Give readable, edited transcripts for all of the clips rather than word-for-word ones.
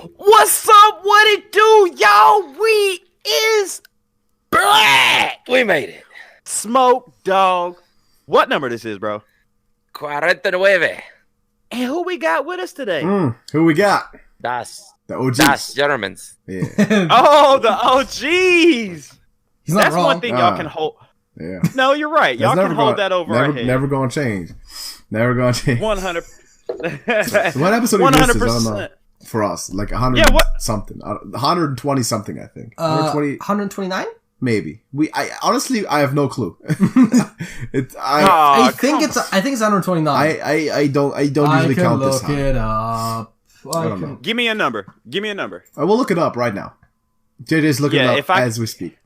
What's up? What it do, y'all? We is black. We made it. Smoke dog. What number this is, bro? 49. And who we got with us today? Who we got? Das OGs. Germans. Yeah. Oh, the OGs. He's not That's wrong. one thing y'all can hold. Yeah. No, you're right. Y'all can hold that over our head. Never gonna change. Never gonna change. 100. So what episode is this? I don't know. For us, like 100 something, 120 something, I think. 129? Maybe. I honestly have no clue. I think it's 129. I don't usually count this high. Look it up. I don't know. Give me a number. I will look it up right now. JJ's looking it up as we speak.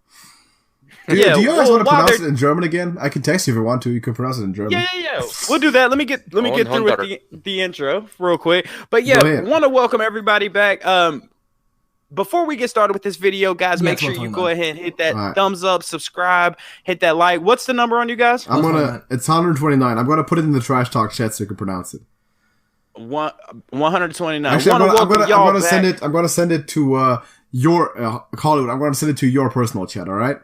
Do you guys want to pronounce it in German again? I can text you if you want to. You can pronounce it in German. Yeah. We'll do that. Let me get through with the intro real quick. But yeah, want to welcome everybody back. Before we get started with this video, guys, make sure you go ahead and hit that thumbs up, subscribe, hit that like. What's the number on you guys? It's 129. I'm gonna put it in the trash talk chat so you can pronounce it. 129. Actually, I'm gonna send it to your Hollywood. I'm gonna send it to your personal chat. All right.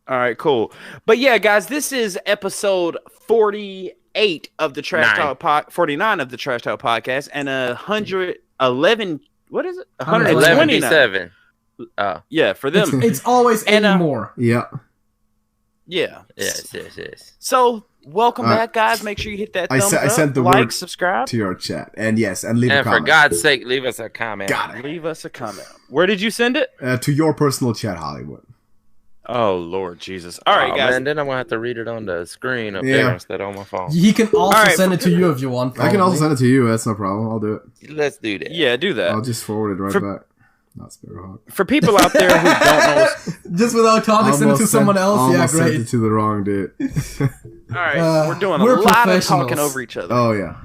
All right, cool. But yeah, guys, this is episode 48 of the Trash Talk 49 of the Trash Talk podcast, and 111. What is it? 127. Yeah, for them, it's always any more. Yeah. Yes. So welcome back, guys. Make sure you hit that thumbs up, sent the like, subscribe to your chat, and leave a comment. For God's sake, leave us a comment. Got it. Leave us a comment. Where did you send it? To your personal chat, Hollywood. Oh, Lord Jesus. All right, guys. Man, then I'm going to have to read it on the screen up there instead of on my phone. He can also send it to you if you want. Probably. I can also send it to you. That's no problem. I'll do it. Let's do that. Yeah, do that. I'll just forward it right back. Not Sparrowhawk. For people out there who don't know... Just without context, send it to someone else. Yeah, great. Sent it to the wrong dude. All right, we're doing a lot of talking over each other. Oh, yeah.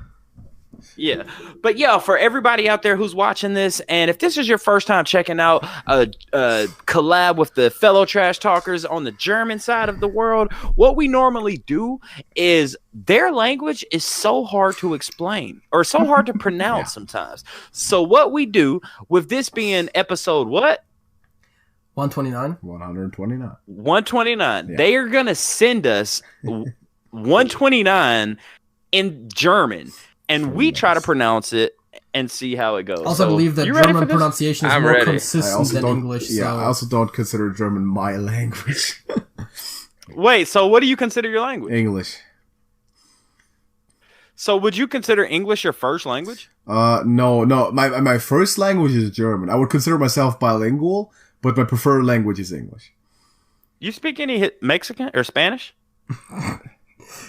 Yeah, but yeah, for everybody out there who's watching this, and if this is your first time checking out a collab with the fellow trash talkers on the German side of the world, what we normally do is their language is so hard to explain or so hard to pronounce sometimes. So what we do with this being episode what? 129? 129. 129. Yeah. They are going to send us 129 in German. And we try to pronounce it and see how it goes. Also, I believe that German pronunciation is more consistent than English. Yeah, I also don't consider German my language. Wait, so what do you consider your language? English. So would you consider English your first language? No. My first language is German. I would consider myself bilingual, but my preferred language is English. You speak any Mexican or Spanish?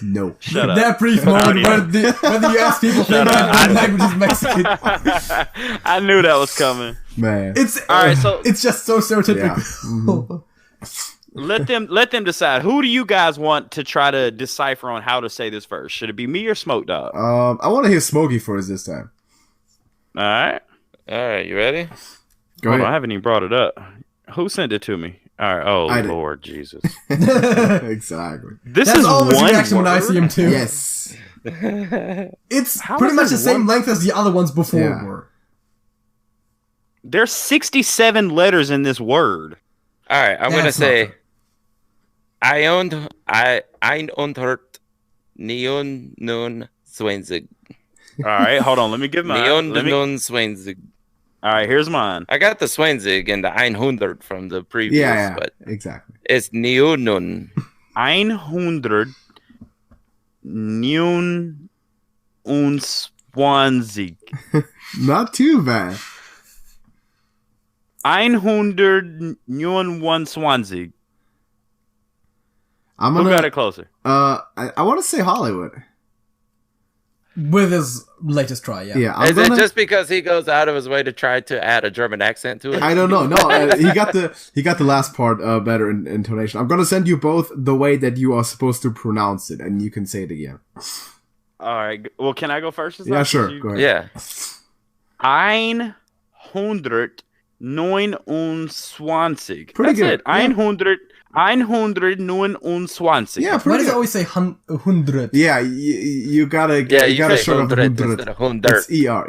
No. Shut up. That brief moment whether you ask people think that language is Mexican. I knew that was coming. Man. It's just so stereotypical. Yeah. Mm-hmm. Let them decide. Who do you guys want to try to decipher on how to say this first? Should it be me or Smoke Dog? I want to hear Smokey first this time. All right, you ready? Go ahead. I haven't even brought it up. Who sent it to me? All right. Oh, Lord Jesus. Exactly. That's always the reaction when I see him too. Yes. It's pretty much the same length as the other ones before were. There's 67 letters in this word. All right, I'm going to say ein unter Neon nun Swenzig. All right, hold on. Let me give mine. Neon nun Swenzig. All right, here's mine. I got the Swenzig and the 100 from the previous. Yeah, but exactly. It's Neonun. 100 29. Not too bad. 129. Who got it closer? I want to say Hollywood. With his latest try, yeah. Is it just because he goes out of his way to try to add a German accent to it? I don't know. No, he got the last part better in intonation. I'm gonna send you both the way that you are supposed to pronounce it, and you can say it again. All right. Well, can I go first? Yeah, sure. Go ahead. Yeah. 129. 129. Pretty That's good. it. 129. Yeah, Why does it always say 100? Yeah, you gotta show up 100 100. It's ER.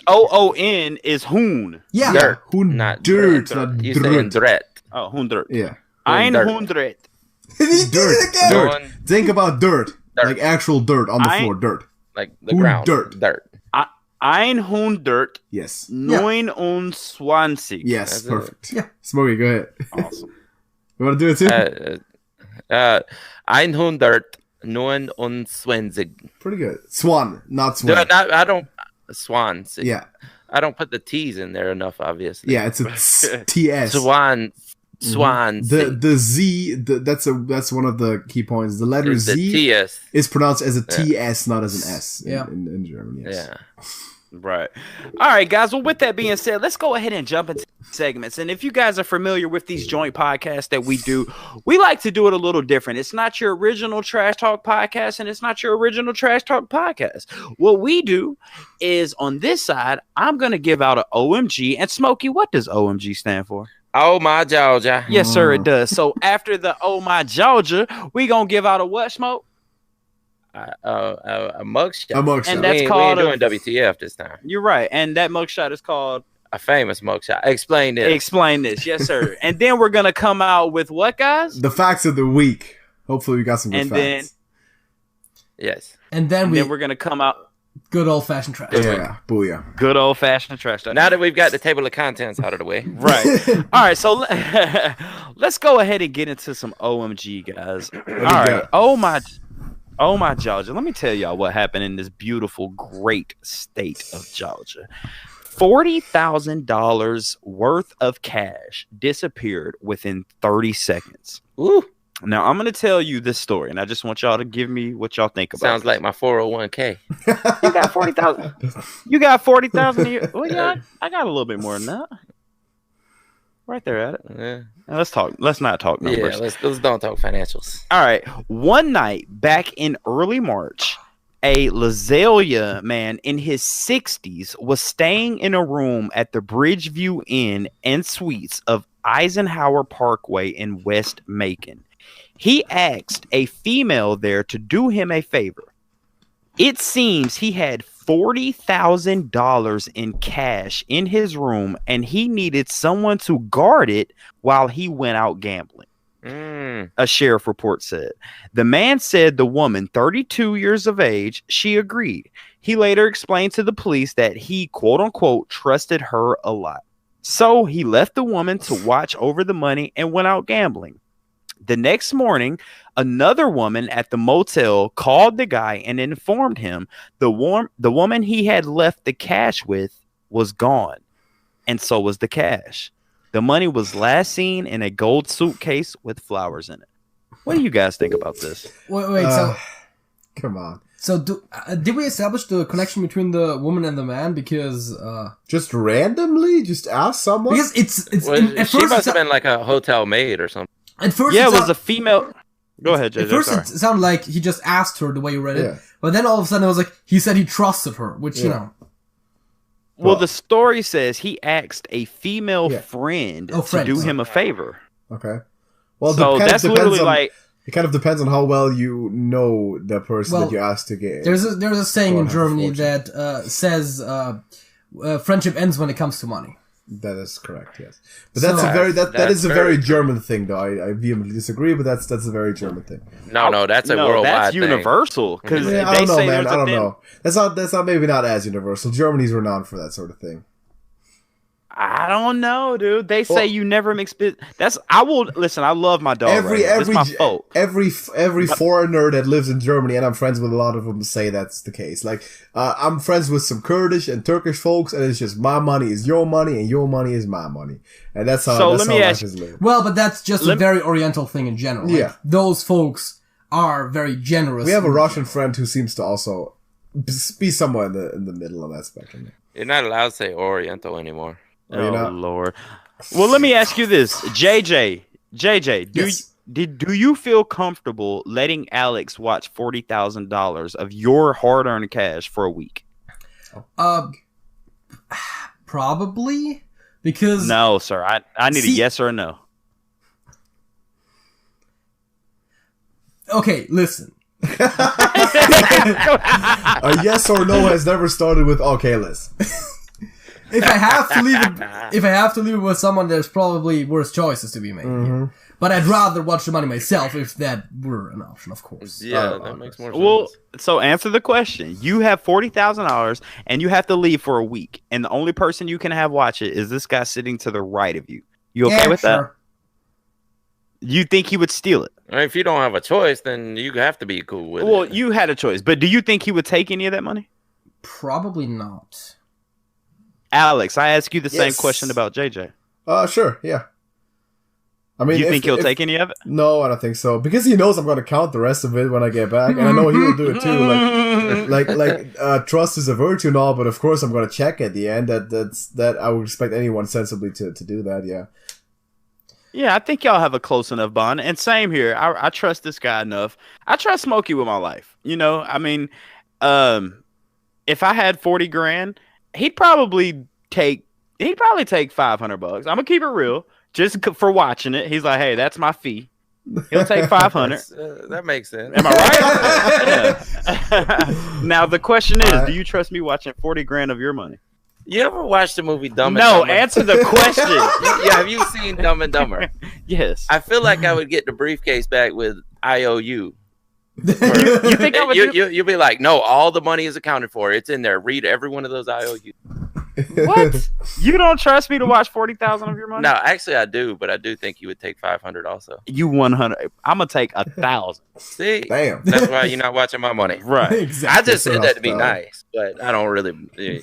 HOON is hoon. Yeah. Yeah, Not dirt, dirt. not You saying dirt. dirt. Oh, 100. Yeah, 100. dirt. Think about dirt, like actual dirt on the floor, dirt. Like the ground. Dirt. 100. Yes. 29. Yes, That's perfect. Yeah. Smokey, go ahead. Awesome. You want to do it too? 129. Pretty good. Swan, not swan. Dude, I don't. Swans. Yeah. I don't put the T's in there enough, obviously. Yeah, it's a TS. Swan. The Z. That's one of the key points. The letter Z TS is pronounced as a TS, not as an S. In German. Yes. Yeah. Right. All right, guys. Well, with that being said, let's go ahead and jump into segments. And if you guys are familiar with these joint podcasts that we do, we like to do it a little different. It's not your original Trash Talk podcast, and it's not your original Trash Talk podcast. What we do is on this side, I'm going to give out an OMG. And Smokey, what does OMG stand for? Oh my Georgia. Yes, sir, it does. So after the Oh My Georgia, we gonna give out a what, Smoke? A mugshot. A mugshot. And that's we called ain't doing WTF this time. You're right. And that mugshot is called A famous mugshot. Explain this. Explain this. Yes, sir. And then we're gonna come out with what, guys? The facts of the week. Hopefully we got some good facts. Yes. And then we're gonna come out good old fashioned trash. Yeah, booyah. Good old fashioned trash talk. Now that we've got the table of contents out of the way. Right. All right, so let's go ahead and get into some OMG, guys. All right. Oh my Georgia. Let me tell y'all what happened in this beautiful, great state of Georgia. $40,000 worth of cash disappeared within 30 seconds. Ooh. Now, I'm going to tell you this story, and I just want y'all to give me what y'all think about it. Sounds like my 401k. You got 40,000. You got 40,000 a year. Well, yeah, I got a little bit more than that. Right there at it. Yeah. Now, let's not talk numbers. Yeah, let's don't talk financials. All right. One night back in early March, a Lazalia man in his 60s was staying in a room at the Bridgeview Inn and Suites of Eisenhower Parkway in West Macon. He asked a female there to do him a favor. It seems he had $40,000 in cash in his room, and he needed someone to guard it while he went out gambling. A sheriff report said. The man said the woman, 32 years of age, she agreed. He later explained to the police that he, quote unquote, trusted her a lot. So he left the woman to watch over the money and went out gambling. The next morning, another woman at the motel called the guy and informed him the woman he had left the cash with was gone, and so was the cash. The money was last seen in a gold suitcase with flowers in it. What do you guys think about this? Wait, so come on. So did we establish the connection between the woman and the man? Because just randomly, just ask someone. Because it's she must have been like a hotel maid or something. At first, yeah, it was a female. Go ahead, JJ. At first, it sounded like he just asked her the way you read it, but then all of a sudden it was like he said he trusted her, which you know. Well, the story says he asked a female friend to do him a favor. Okay. Well, so that's literally like. It kind of depends on how well you know the person that you asked to get. There's a saying in Germany that says friendship ends when it comes to money. That is correct, yes. But that is a very German thing, though. I vehemently disagree, but that's a very German thing. No, that's a worldwide that's thing. Universal. Because I don't know, man. I don't know. That's not maybe not as universal. Germany's renowned for that sort of thing. I don't know, dude. They say you never mix business. I love my dog. That's my fault. Every foreigner that lives in Germany, and I'm friends with a lot of them, say that's the case. Like, I'm friends with some Kurdish and Turkish folks, and it's just my money is your money, and your money is my money, and that's how life is lived. Well, but that's just a very Oriental thing in general. Yeah, like, those folks are very generous. We have a Russian friend who seems to also be somewhere in the middle of that spectrum. You're not allowed to say Oriental anymore. Oh, Lord. Well, let me ask you this. JJ, do you feel comfortable letting Alex watch $40,000 of your hard-earned cash for a week? Probably. Because No, sir. I need a yes or a no. Okay, listen. A yes or no has never started with okay, listen. If I have to leave it with someone, there's probably worse choices to be made. Here. But I'd rather watch the money myself if that were an option, of course. Yeah, that makes more sense. Well, so answer the question. You have $40,000 and you have to leave for a week, and the only person you can have watch it is this guy sitting to the right of you. You okay with that? You think he would steal it? I mean, if you don't have a choice, then you have to be cool with it. Well, you had a choice, but do you think he would take any of that money? Probably not. Alex, I asked you the same question about JJ. Sure, yeah. I mean, you think he'll take any of it? No, I don't think so. Because he knows I'm going to count the rest of it when I get back, and I know he will do it too. Like trust is a virtue and all, but of course I'm going to check at the end. That I would expect anyone sensibly to do that. Yeah. Yeah, I think y'all have a close enough bond. And same here. I trust this guy enough. I trust Smokey with my life. You know, I mean, if I had 40 grand, he'd probably take $500. I'm gonna keep it real. Just for watching it, he's like, "Hey, that's my fee." He'll take 500. That makes sense. Am I right? Now the question is, do you trust me watching 40 grand of your money? You ever watched the movie Dumb and Dumber? No, answer the question. Yeah, have you seen Dumb and Dumber? Yes. I feel like I would get the briefcase back with IOU. You think I would? You'll be like, no, all the money is accounted for. It's in there. Read every one of those IOU. What? You don't trust me to watch 40,000 of your money? No, actually I do, but I do think you would take 500 also. You 100. I'm gonna take 1,000. See, damn. That's why you're not watching my money, right? Exactly. I just said that to be nice, but I don't really.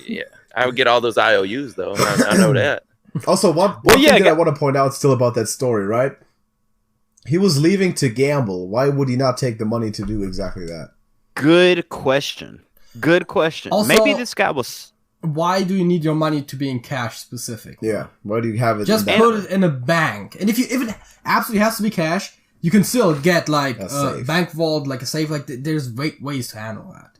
Yeah, I would get all those IOUs though. I know that. Also, one thing that I want to point out still about that story, right? He was leaving to gamble. Why would he not take the money to do exactly that? Good question. Good question. Also, maybe this guy was. Why do you need your money to be in cash specifically? Yeah. Why do you have it? Just put it in a bank. And if it absolutely has to be cash, you can still get like a bank vault, like a safe. Like there's ways to handle that.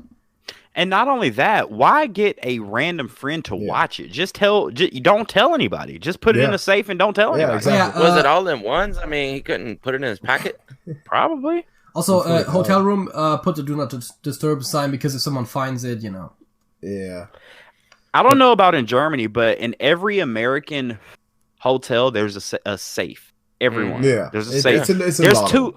And not only that, why get a random friend to watch it? Just don't tell anybody. Just put it in a safe and don't tell anybody. Exactly. Was it all in ones? I mean, he couldn't put it in his pocket. Probably. Also, hotel room, put the do not disturb sign because if someone finds it, you know. Yeah. I don't know about in Germany, but in every American hotel, there's a safe. Everyone. Yeah. There's a safe. There's two.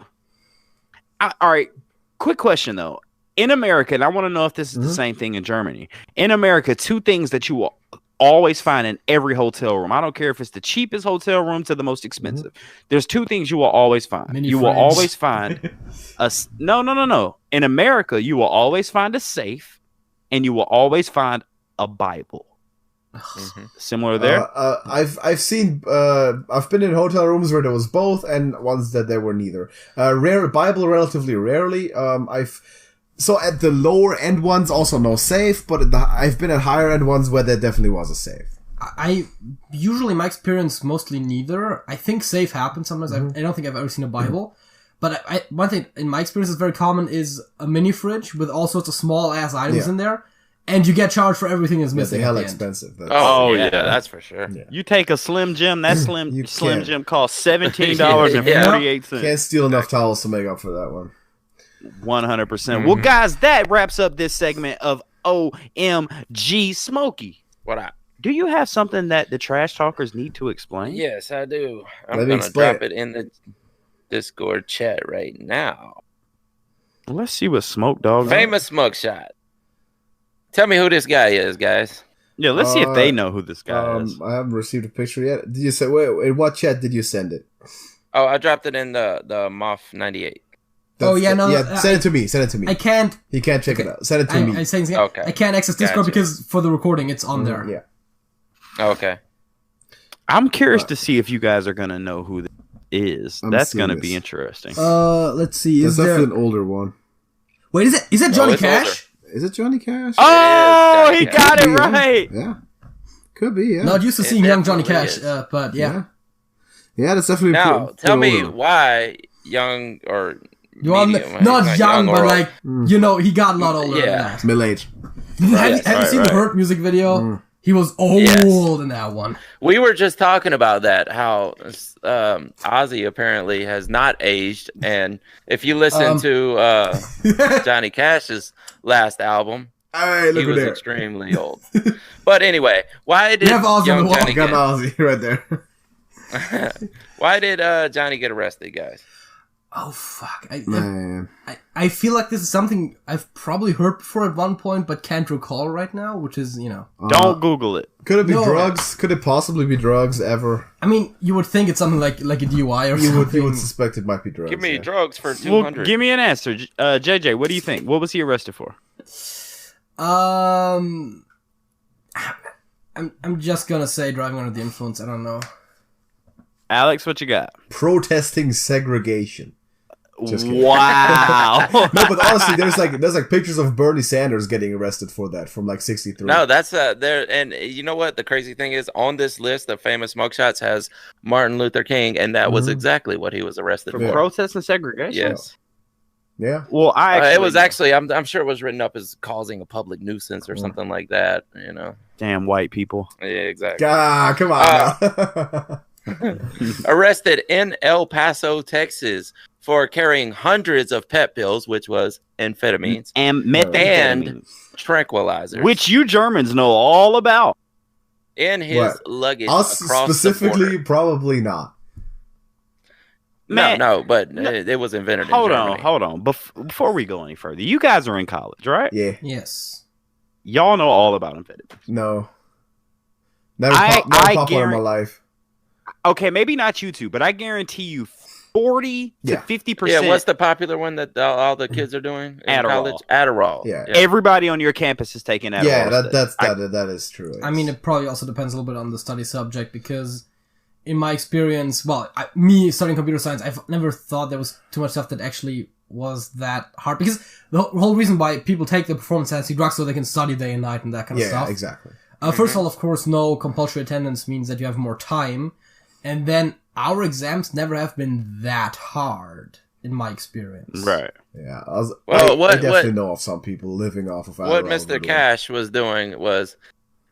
All right. Quick question, though. In America, and I want to know if this is the same thing in Germany. In America, two things that you will always find in every hotel room. I don't care if it's the cheapest hotel room to the most expensive. There's two things you will always find. Will always find a... No. In America, you will always find a safe, and you will always find a Bible. Similar there. I've seen. I've been in hotel rooms where there was both, and ones that there were neither. Bible relatively rarely. So at the lower end ones, also no safe, but I've been at higher end ones where there definitely was a safe. I usually, my experience, mostly neither. I think safe happens sometimes. I don't think I've ever seen a Bible. But one thing in my experience is very common is a mini fridge with all sorts of small ass items in there. And you get charged for everything that's missing. They're hella expensive. Yeah, that's for sure. Yeah. You take a Slim Jim, that Slim Jim costs $17.48. Can't steal enough towels to make up for that one. 100%. Well, guys, that wraps up this segment of OMG Smokey. What up? Do you have something that the trash talkers need to explain? Yes, I do. I'm going to drop it in the Discord chat right now. Let's see what Smoke Dog. Famous mugshot. Tell me who this guy is, guys. Yeah, let's see if they know who this guy is. I haven't received a picture yet. Did you say? Wait, in what chat did you send it? Oh, I dropped it in the Moth 98. Send it to me. Send it to me. I can't. He can't check it out. Send it to me. Okay. I can't access Discord because for the recording, it's on there. Yeah. Okay. I'm curious to see if you guys are gonna know who this is. That's gonna be interesting. Let's see. Is there an older one? Wait, is it Johnny Cash? Older. Is it Johnny Cash? Oh, he got it right. Yeah. Could be, yeah. Not used to seeing young Johnny Cash, but yeah. Yeah, that's definitely now, tell me why young or medium, not young, but like, you know, he got a lot older than that. Middle age. Have you seen the Hurt music video? He was old in that one. We were just talking about that, how Ozzy apparently has not aged. And if you listen to Johnny Cash's last album, he was extremely old. But anyway, why did young Johnny got Ozzy right there. Why did Johnny get arrested, guys? Oh, fuck. I feel like this is something I've probably heard before at one point, but can't recall right now, which is, Don't Google it. Could it be drugs? Could it possibly be drugs ever? I mean, you would think it's something like a DUI or something. You would suspect it might be drugs. Give me drugs for 200. Well, give me an answer. JJ, what do you think? What was he arrested for? I'm just gonna say driving under the influence. I don't know. Alex, what you got? Protesting segregation. Just kidding. Wow. No, but honestly, there's like pictures of Bernie Sanders getting arrested for that from like 63. No, that's there. And you know what? The crazy thing is, on this list of famous mugshots has Martin Luther King, and that was exactly what he was arrested for. Protesting segregation. Yes. Yeah. Well, it was actually. I'm sure it was written up as causing a public nuisance or something like that. Damn white people. Yeah, exactly. Come on. Arrested in El Paso, Texas, for carrying hundreds of pet pills, which was amphetamines and methamphetamines, tranquilizers, which you Germans know all about, in his luggage. Us across specifically, the border. Probably not. Man, but it was invented. Hold on. Before we go any further, you guys are in college, right? Yeah. Yes. Y'all know all about amphetamines. No. Never popular in my life. Okay, maybe not you two, but I guarantee you 40 to 50%. Yeah, what's the popular one that all the kids are doing in college? Adderall. Yeah. Everybody on your campus is taking Adderall. Yeah, that is true. I mean, it probably also depends a little bit on the study subject, because in my experience, me studying computer science, I've never thought there was too much stuff that actually was that hard, because the whole reason why people take the performance-enhancing drugs so they can study day and night and that kind of stuff. Yeah, exactly. First of all, of course, no compulsory attendance means that you have more time. And then our exams never have been that hard, in my experience. Right. Yeah. I definitely know of some people living off of Adderall. What Mr. Cash was doing was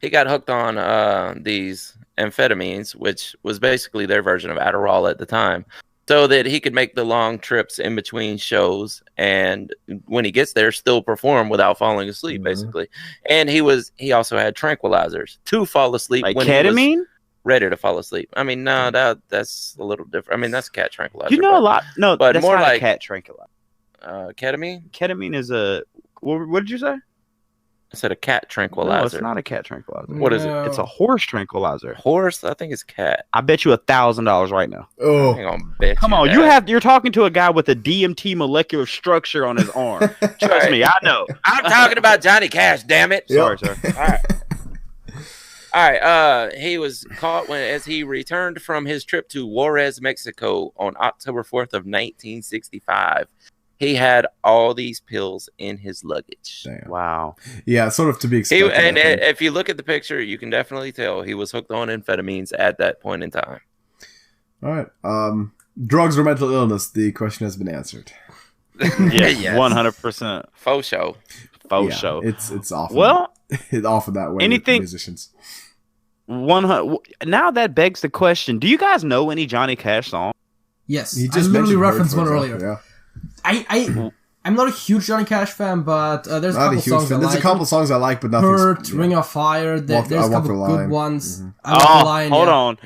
he got hooked on these amphetamines, which was basically their version of Adderall at the time, so that he could make the long trips in between shows, and when he gets there, still perform without falling asleep, basically. And he also had tranquilizers to fall asleep. Like when ketamine? He was ready to fall asleep. I mean, no, that's a little different. I mean, that's cat tranquilizer. You know a lot. No, but that's more not like a cat tranquilizer. Ketamine? Ketamine is a... What did you say? I said a cat tranquilizer. No, it's not a cat tranquilizer. What is it? It's a horse tranquilizer. Horse? I think it's cat. I bet you $1,000 right now. Oh, Hang on, bet come on! You're talking to a guy with a DMT molecular structure on his arm. Trust me, I know. I'm talking about Johnny Cash. Damn it! Sorry, sir. All right. He was caught as he returned from his trip to Juarez, Mexico, on October 4th of 1965. He had all these pills in his luggage. Damn. Wow. Yeah, sort of to be expected. And if you look at the picture, you can definitely tell he was hooked on amphetamines at that point in time. All right. Drugs or mental illness? The question has been answered. Yes. 100%. Faux show. Faux show. It's often it's often that way. Anything with musicians. 100. Now that begs the question: do you guys know any Johnny Cash songs? Yes, He just I literally mentioned referenced Bird, one for earlier. example, I'm not a huge Johnny Cash fan, but there's a couple songs I like. There's a couple songs I like, but nothing. Hurt, Ring of Fire. There's a couple good ones. Mm-hmm. I Walk the Line, hold on.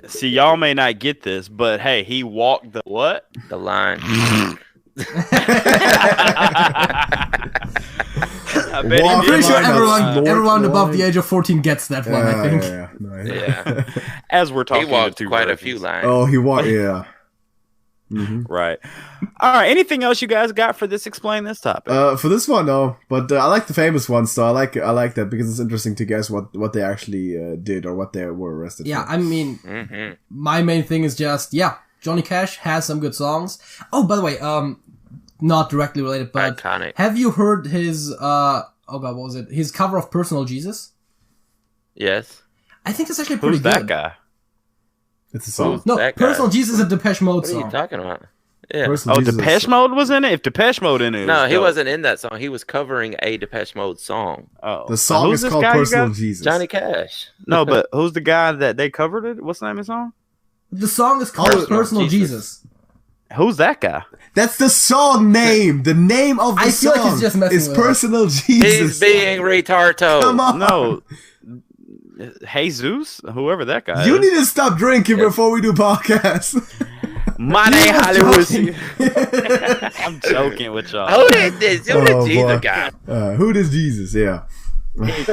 See, y'all may not get this, but hey, he walked the what? The line. I'm pretty sure everyone above the age of 14 gets that one. I think. Yeah. As we're talking, he walked to quite versions. a few lines. Oh, he walked. Yeah. Mm-hmm. Right. All right. Anything else you guys got for this? Explain this topic. For this one, no. But I like the famous ones, so I like that because it's interesting to guess what they actually did or what they were arrested for. Yeah, I mean, my main thing is just Johnny Cash has some good songs. Oh, by the way, not directly related, but iconic. Have you heard his what was it? His cover of Personal Jesus? Yes. I think that's actually pretty Who's good. that guy? It's a song. No, that Personal guy? Jesus is a Depeche Mode What are you song. talking about? Yeah. Personal Oh, Jesus. Depeche Mode was in it? If Depeche Mode in it, No, was he dope. wasn't in that song. He was covering a Depeche Mode song. Oh. The song who's is this called guy you Personal got? Jesus. Johnny Cash. No, but who's the guy that they covered it? What's the name of the song? The song is called Personal Personal Jesus. Jesus. Who's that guy? That's the song name. The name of the I song feel like he's just messing is with us. Personal He's Jesus. being retardo. Come on. No. Jesus? Whoever that guy You is. need to stop drinking Yes. before we do podcasts. My He name was Hollywood. joking. I'm joking with y'all. Who did this? Who Oh, did Jesus boy. guy? Who does Jesus? Yeah.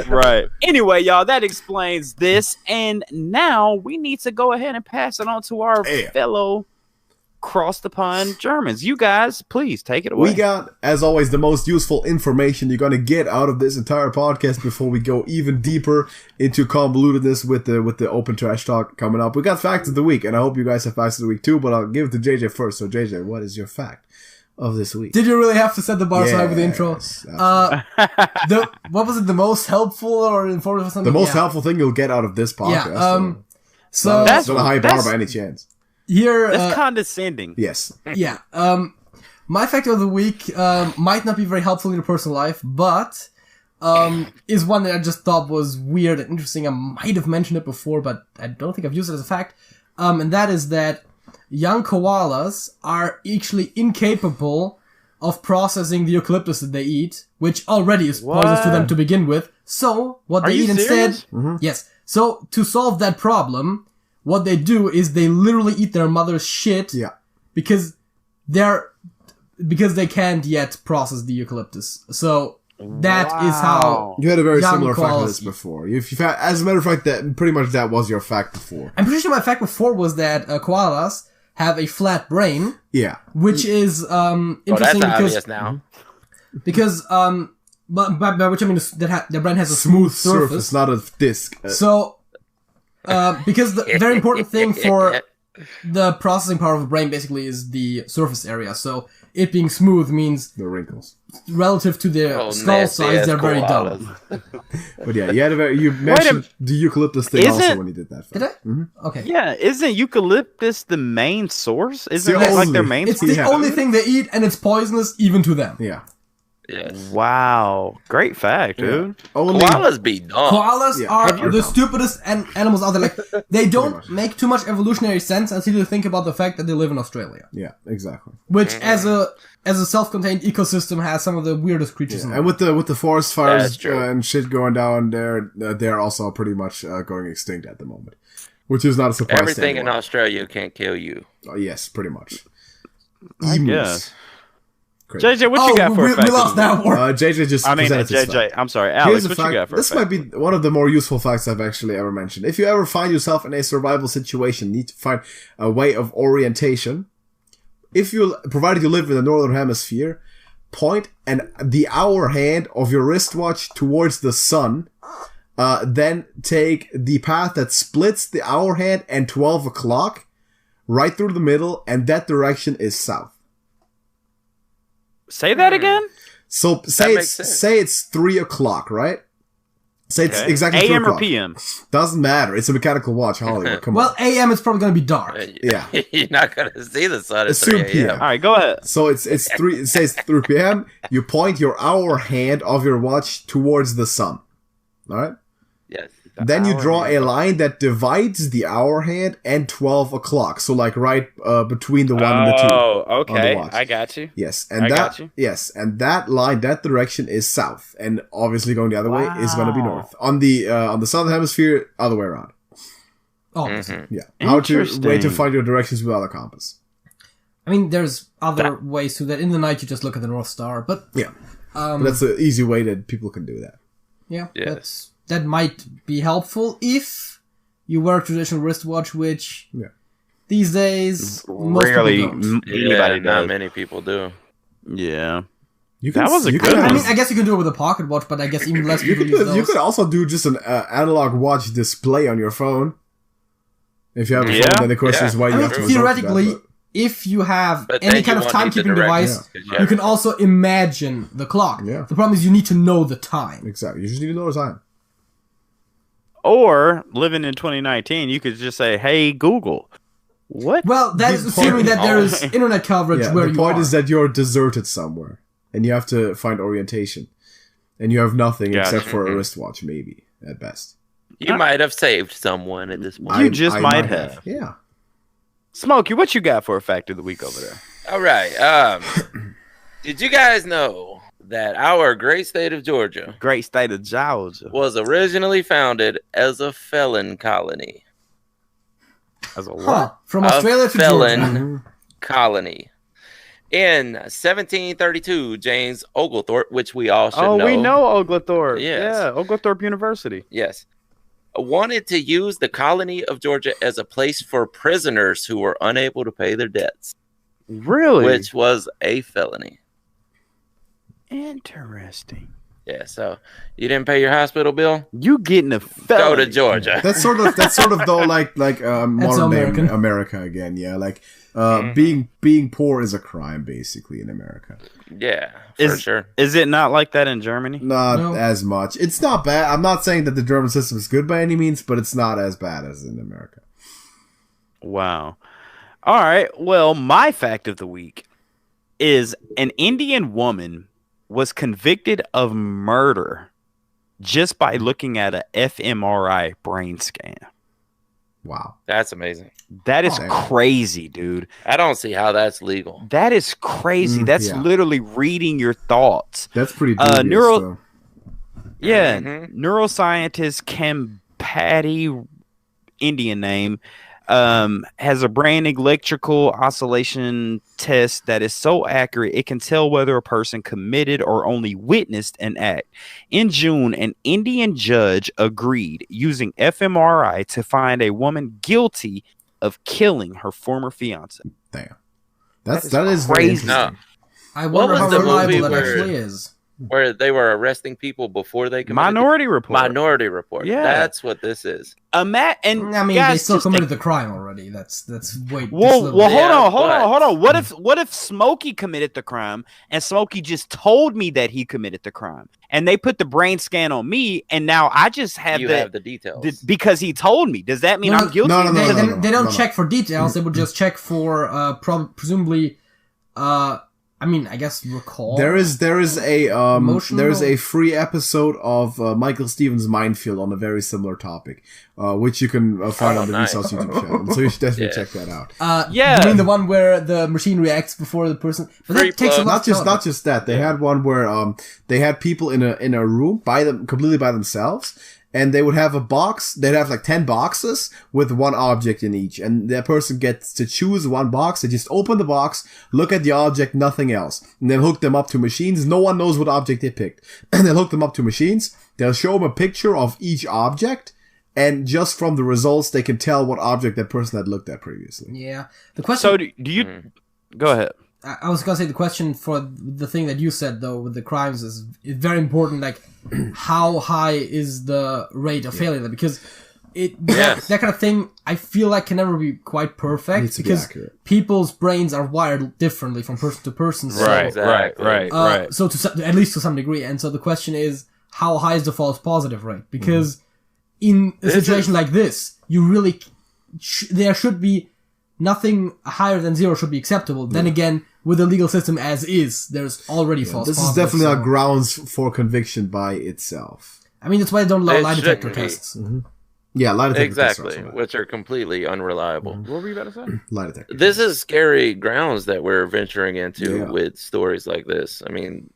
Right. Anyway, y'all, that explains this. And now we need to go ahead and pass it on to our Yeah. fellow cross the pond Germans. You guys, please take it away. We got, as always, the most useful information you're gonna get out of this entire podcast before we go even deeper into convolutedness with the open trash talk coming up. We got facts of the week, and I hope you guys have facts of the week too. But I'll give it to JJ first. So JJ, what is your fact of this week? Did you really have to set the bar so high with the intro? Yes, What was it? The most helpful or informative or something? the most Yeah. helpful thing you'll get out of this podcast. Yeah. So That's not a high bar that's- by any chance. here, That's condescending. Yes. yeah. My fact of the week might not be very helpful in your personal life, but is one that I just thought was weird and interesting. I might have mentioned it before, but I don't think I've used it as a fact. And that is that young koalas are actually incapable of processing the eucalyptus that they eat, which already is poisonous to them to begin with. So what Are they you eat instead, serious? yes. So to solve that problem, what they do is they literally eat their mother's shit Yeah. because they can't yet process the eucalyptus. So that is how You had a very young similar fact to koalas this eat. before. You've had, as a matter of fact, that pretty much that was your fact before. I'm pretty sure my fact before was that koalas have a flat brain, Yeah. which is Oh, that's interesting obvious now. because by which I mean their brain has a smooth surface. not a disc. So because the very important thing for the processing power of the brain basically is the surface area. So it being smooth means The wrinkles. relative to their Oh, skull nasty size, ass they're very koalas. dumb. But yeah, you mentioned the eucalyptus thing also Isn't- when you did that. Did I? Okay. Yeah, isn't eucalyptus the main source? Isn't the that like their only- main It's source? the Yeah. only thing they eat, and it's poisonous even to them. Yeah. Yes. Wow. Great fact, dude. Only Koalas be dumb. Koalas Yeah, are you're the dumb. stupidest animals out there. Like, they don't much. make too much evolutionary sense until you think about the fact that they live in Australia. Yeah, exactly. Which, as a self-contained ecosystem, has some of the weirdest creatures in it. And with the forest That's fires true. and shit going down there, they're also pretty much going extinct at the moment, which is not a surprise. Everything to in anyone. Australia can't kill you. Yes, pretty much. I Emus. guess. Crazy. JJ, what you got for we, a fact? we lost that war. JJ just I mean, presented his JJ. fact. I'm sorry, Here's Alex. a What fact. you got for This a might fact? be one of the more useful facts I've actually ever mentioned. If you ever find yourself in a survival situation, need to find a way of orientation. If you, provided you live in the northern hemisphere, point the hour hand of your wristwatch towards the sun. Then take the path that splits the hour hand and 12 o'clock, right through the middle, and that direction is south. Say that again. So makes sense. say it's 3 o'clock, right? Say it's Okay. exactly 3 AM or o'clock. PM? Doesn't matter. It's a mechanical watch, Hollywood. Come Well, on. AM is probably going to be dark. Yeah. You're not gonna see the sun at Assume 3 PM. a.m. All right, go ahead. So it's 3. It says 3 p.m. You point your hour hand of your watch towards the sun. All right. Yes. Then you hour draw hand. a line that divides the hour hand and 12 o'clock. So like right between the 1 and the 2. Oh, on okay. the watch. I got you. Yes, and I that got you. yes, and that line, that direction is south, and obviously going the other way is going to be Wow. north. On the southern hemisphere, other way around. Oh, Yeah, how to way to Interesting. find your directions without a compass. I mean, there's other ways to that. In the night, you just look at the North Star. But Yeah, but that's an easy way that people can do that. yeah, Yes. that might be helpful if you wear a traditional wristwatch, which Yeah. these days most Rarely people don't. anybody Not does. many people do. Yeah. You That was a you good can one. I have- mean, I guess you can do it with a pocket watch, but I guess even less you people use those. you could also do just an analog watch display on your phone. If you have a Yeah. phone, then the question is why I you mean, have to resort to that, theoretically, but- if you have But any then kind you of won't need the timekeeping directions, device, 'cause you can also imagine the clock. Yeah. The problem is you need to know the time. exactly. You just need to know the time. Or living in 2019, you could just say, "Hey Google, What? Well, that is assuming that there is internet coverage Yeah, where the you point are. is that you're deserted somewhere, and you have to find orientation, and you have nothing Gotcha. except for a wristwatch, maybe at best. You might have saved someone at this point. You just might have. Yeah. Smokey, what you got for a fact of the week over there? All right. Did you guys know that our great state of Georgia Great state of Georgia. was originally founded as a felon colony? As a what? Huh. From A Australia to felon Georgia. colony. In 1732, James Oglethorpe, which we all should know. Oh, we know Oglethorpe. Yes. Yeah, Oglethorpe University. Yes. Wanted to use the colony of Georgia as a place for prisoners who were unable to pay their debts, Really? which was a felony. Interesting. Yeah, so you didn't pay your hospital bill? You getting a Go felony. to Georgia. That's sort of though like modern day American. America again. Yeah, like being poor is a crime basically in America. Yeah, for sure. Is it not like that in Germany? Not No. as much. It's not bad. I'm not saying that the German system is good by any means, but it's not as bad as in America. Wow. All right. Well, my fact of the week is an Indian woman was convicted of murder just by looking at a fMRI brain scan. Wow. That's amazing. That is Oh. crazy, dude. I don't see how that's legal. That is crazy. That's yeah. literally reading your thoughts. That's pretty dubious, though. Yeah, Mhm. neuroscientist Kim Patty, Indian name, has a brain electrical oscillation test that is so accurate it can tell whether a person committed or only witnessed an act. In June, an Indian judge agreed using fMRI to find a woman guilty of killing her former fiance. Damn. That is crazy. very interesting. No, I What wonder was how the reliable movie that where- actually is. where they were arresting people before they committed Minority Report. Minority Report. Yeah. That's what this is. And I mean, guys, they still just committed the crime already. That's way. Well, just well, Yeah, hold but- on. What if Smokey committed the crime and Smokey just told me that he committed the crime, and they put the brain scan on me, and now I just have You have the details. because he told me. Does that mean No, I'm guilty? no, no, they, no, they, no, they don't no. check for details. They would just check for presumably. I mean, I guess recall. There is a Emotional? there is a free episode of Michael Stevens' Minefield on a very similar topic, which you can find Oh, on the nice. Vsauce YouTube channel. So you should definitely Yeah. check that out. Yeah. You mean the one where the machine reacts before the person? But Free that takes a plug. lot. Not just that. They had one where they had people in a room completely by themselves. And they would have a box, they'd have like 10 boxes with one object in each. And that person gets to choose one box. They just open the box, look at the object, nothing else. And then hook them up to machines. No one knows what object they picked. And they'll hook them up to machines. They'll show them a picture of each object. And just from the results, they can tell what object that person had looked at previously. Yeah. The question. So do you? Go ahead. I was gonna say the question for the thing that you said though with the crimes is very important. Like, how high is the rate of failure? Because that kind of thing I feel like can never be quite perfect Needs to be because accurate. people's brains are wired differently from person to person. So, Exactly. Right. So at least to some degree, and so the question is, how high is the false positive rate? Because in a situation like this, you really there should be nothing higher than zero should be acceptable. Then again, with the legal system as is, there's already false This is positives, definitely so- not grounds for conviction by itself. I mean, that's why they don't allow It lie detector shouldn't be. tests. Yeah, lie detector tests are Exactly, also bad. which are completely unreliable. What were you about to say? Lie detector. This is scary grounds that we're venturing into Yeah. with stories like this. I mean,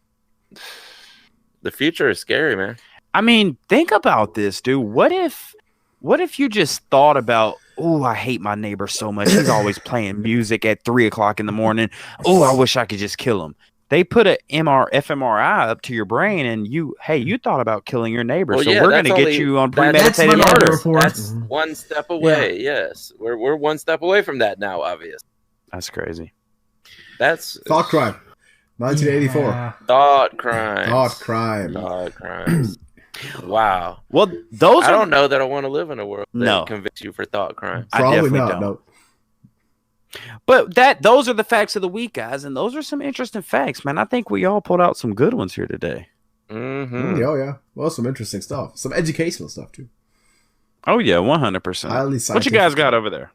the future is scary, man. I mean, think about this, dude. What if you just thought about, oh, I hate my neighbor so much. He's always playing music at 3:00 in the morning. Oh, I wish I could just kill him. They put a fMRI up to your brain, and you thought about killing your neighbor. Well, so yeah, we're that's going to get only- you on that's premeditated Minority murder. Report. That's one step away. Yes, we're one step away from that now. Obviously, That's crazy. that's Thought crime. 1984. Yeah. thought crimes. Thought crime. Thought crimes. Wow. Well, those I are don't know that I want to live in a world that No. convicts you for thought crimes. I Probably definitely not. don't. No. But those are the facts of the week, guys, and those are some interesting facts, man. I think we all pulled out some good ones here today. Mm-hmm. Oh yeah. Well, some interesting stuff. Some educational stuff too. Oh yeah, 100%. Highly What you scientific. guys got over there?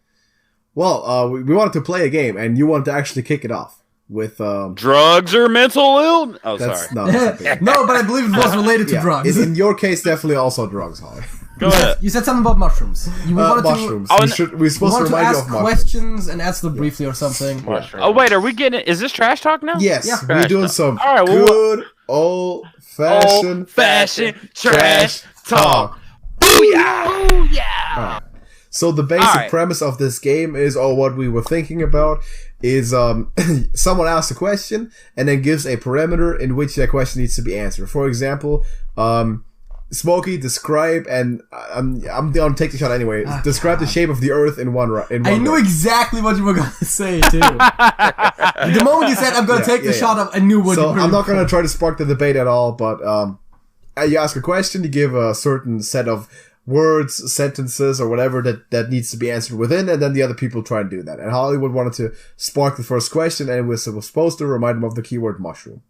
Well, we wanted to play a game, and you wanted to actually kick it off with drugs or mental illness. Oh, that's, sorry. No, that's okay. No, but I believe it was related to drugs. In your case, definitely also drugs, Holly. Go ahead. You said something about mushrooms. Mushrooms. We're supposed to remind you of ask mushrooms. questions and answer them briefly or something. Oh wait, are we getting it? Is this trash talk now? Yes, Yeah. we're doing some All right, well, good old-fashioned trash talk. Booyah! Booyah! So the basic All right. premise of this game is, or what we were thinking about, is someone asks a question and then gives a parameter in which that question needs to be answered. For example, Smokey, describe, and I'm gonna take the shot anyway. Describe the shape of the Earth in one. I knew exactly what you were gonna say too. The moment you said I'm gonna take the shot up, I knew what you were. So I'm not gonna try to spark the debate at all, but you ask a question, you give a certain set of words, sentences, or whatever that needs to be answered within, and then the other people try and do that. And Hollywood wanted to spark the first question, and was supposed to remind him of the keyword mushroom.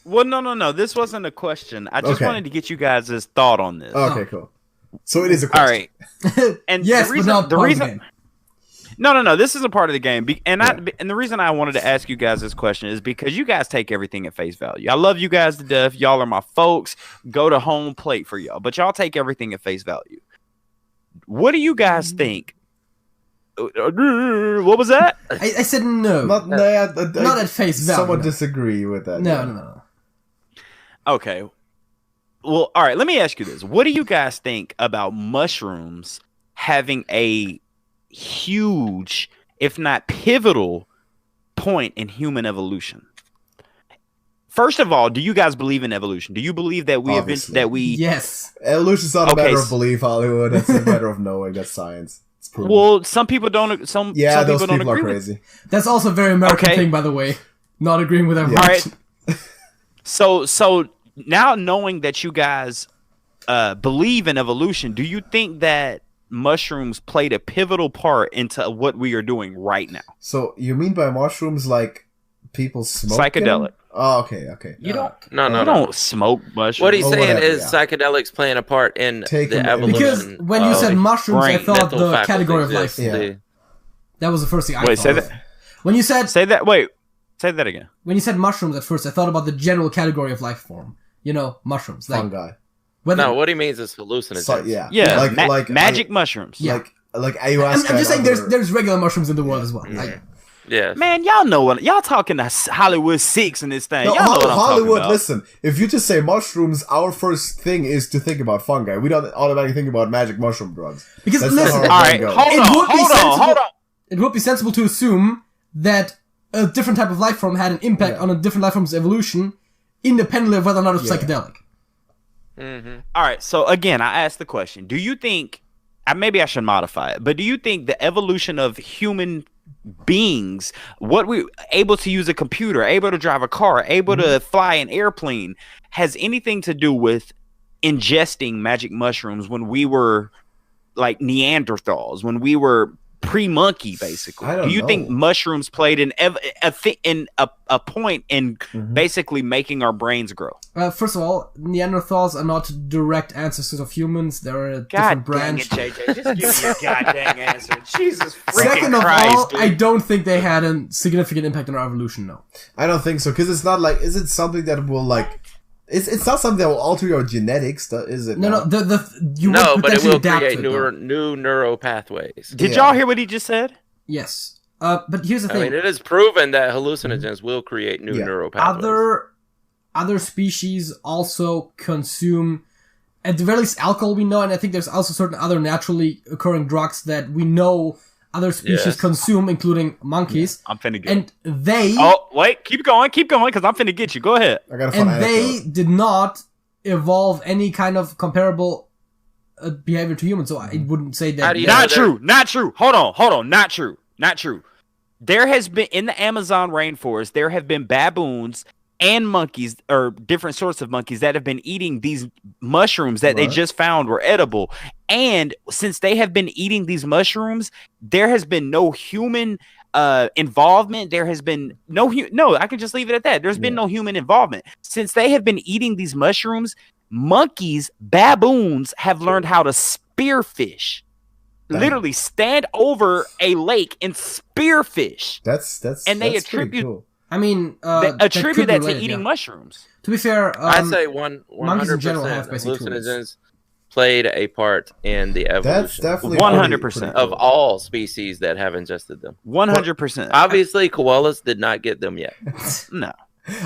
Well, no. This wasn't a question. I just Okay. wanted to get you guys' thought on this. Okay, cool. So it is a All question. right. And Yes, the reason, but not the part of the reason. game. No. This is a part of the game, and the reason I wanted to ask you guys this question is because you guys take everything at face value. I love you guys to death. Y'all are my folks. Go to home plate for y'all, but y'all take everything at face value. What do you guys think? What was that? I said no. Not at face value. Someone no. disagree with that. No. Okay. Well, all right. Let me ask you this: what do you guys think about mushrooms having a huge, if not pivotal, point in human evolution? First of all, do you guys believe in evolution? Do you believe that we Yes. Evolution's not a Okay, matter of belief, Hollywood. It's a matter of knowing. That's science. It's proven. Well, some people don't. Some those people don't people are agree with. crazy. That's also a very American Okay. thing, by the way. Not agreeing with everyone. All right. So now knowing that you guys believe in evolution, do you think that mushrooms played a pivotal part into what we are doing right now? So you mean by mushrooms like people smoking? Psychedelic. Oh, okay. You don't. No. You don't smoke mushrooms. What he's Or saying whatever, is yeah. psychedelics playing a part in Taking the it- evolution. Because when you said of mushrooms, I brain, thought mental the faculties, category of life. yes, Yeah. the- That was the first thing I Wait, thought. say that. When you said Say that. Wait. Say that again. when you said mushrooms at first, I thought about the general category of life form. You know, mushrooms. Like Fungi. whether No, what he means is hallucinogens. So, yeah. Yeah. Like magic mushrooms. Yeah. Like I'm ayahuasca. just saying and there's regular mushrooms in the world as well. Like, Yeah. Man, y'all know what y'all talking to Hollywood 6 in this thing. No, Y'all know what I'm Hollywood, talking about. listen. If you just say mushrooms, our first thing is to think about fungi. We don't automatically think about magic mushroom drugs. because That's not listen, how All our right, brain goes. hold It on, would be hold on. it would be sensible to assume that a different type of life form had an impact on a different life form's evolution, independently of whether or not it's psychedelic. All right, so again, I asked the question: do you think? Maybe I should modify it, but do you think the evolution of human beings, what we able to use a computer, able to drive a car, able to fly an airplane, has anything to do with ingesting magic mushrooms when we were like Neanderthals, when we were pre-monkey, basically? I don't Do you think know. mushrooms played a point in basically making our brains grow? First of all, Neanderthals are not direct ancestors of humans. They're a different branch. JJ. Just give me a goddamn answer. Jesus Second of all, I don't think they had a significant impact on our evolution, no. I don't think so, because it's not like, is it something that will like, it's not something that will alter your genetics, is it? No, now? you No, would but it potentially will adapt create to it, though. new neural pathways. Did Yeah. y'all hear what he just said? Yes. But here's the I thing. mean, it is proven that hallucinogens will create new Yeah. neural pathways. Other species also consume, at the very least, alcohol we know, and I think there's also certain other naturally occurring drugs that we know other species Yes. consume, including monkeys. I'm finna get And they Oh, wait, keep going, because I'm finna get you. Go ahead. I got a fun and they anecdote. did not evolve any kind of comparable behavior to humans. So I wouldn't say that. How do you Not know true. Hold on. Not true. There has been, in the Amazon rainforest, there have been baboons and monkeys, or different sorts of monkeys, that have been eating these mushrooms that they What? just found were edible. And since they have been eating these mushrooms, there has been no human involvement. There has been no, I can just leave it at that. There's been no human involvement. Since they have been eating these mushrooms, baboons have learned how to spearfish. literally stand over a lake and spearfish. And they that's pretty attribute- cool. I mean, They attribute that to related, eating mushrooms. To be fair, I'd say monkeys in general have 100% basic tools. hallucinogens played a part in the evolution. That's definitely 100% of all species that have ingested them. 100%. Obviously, koalas did not get them yet. No.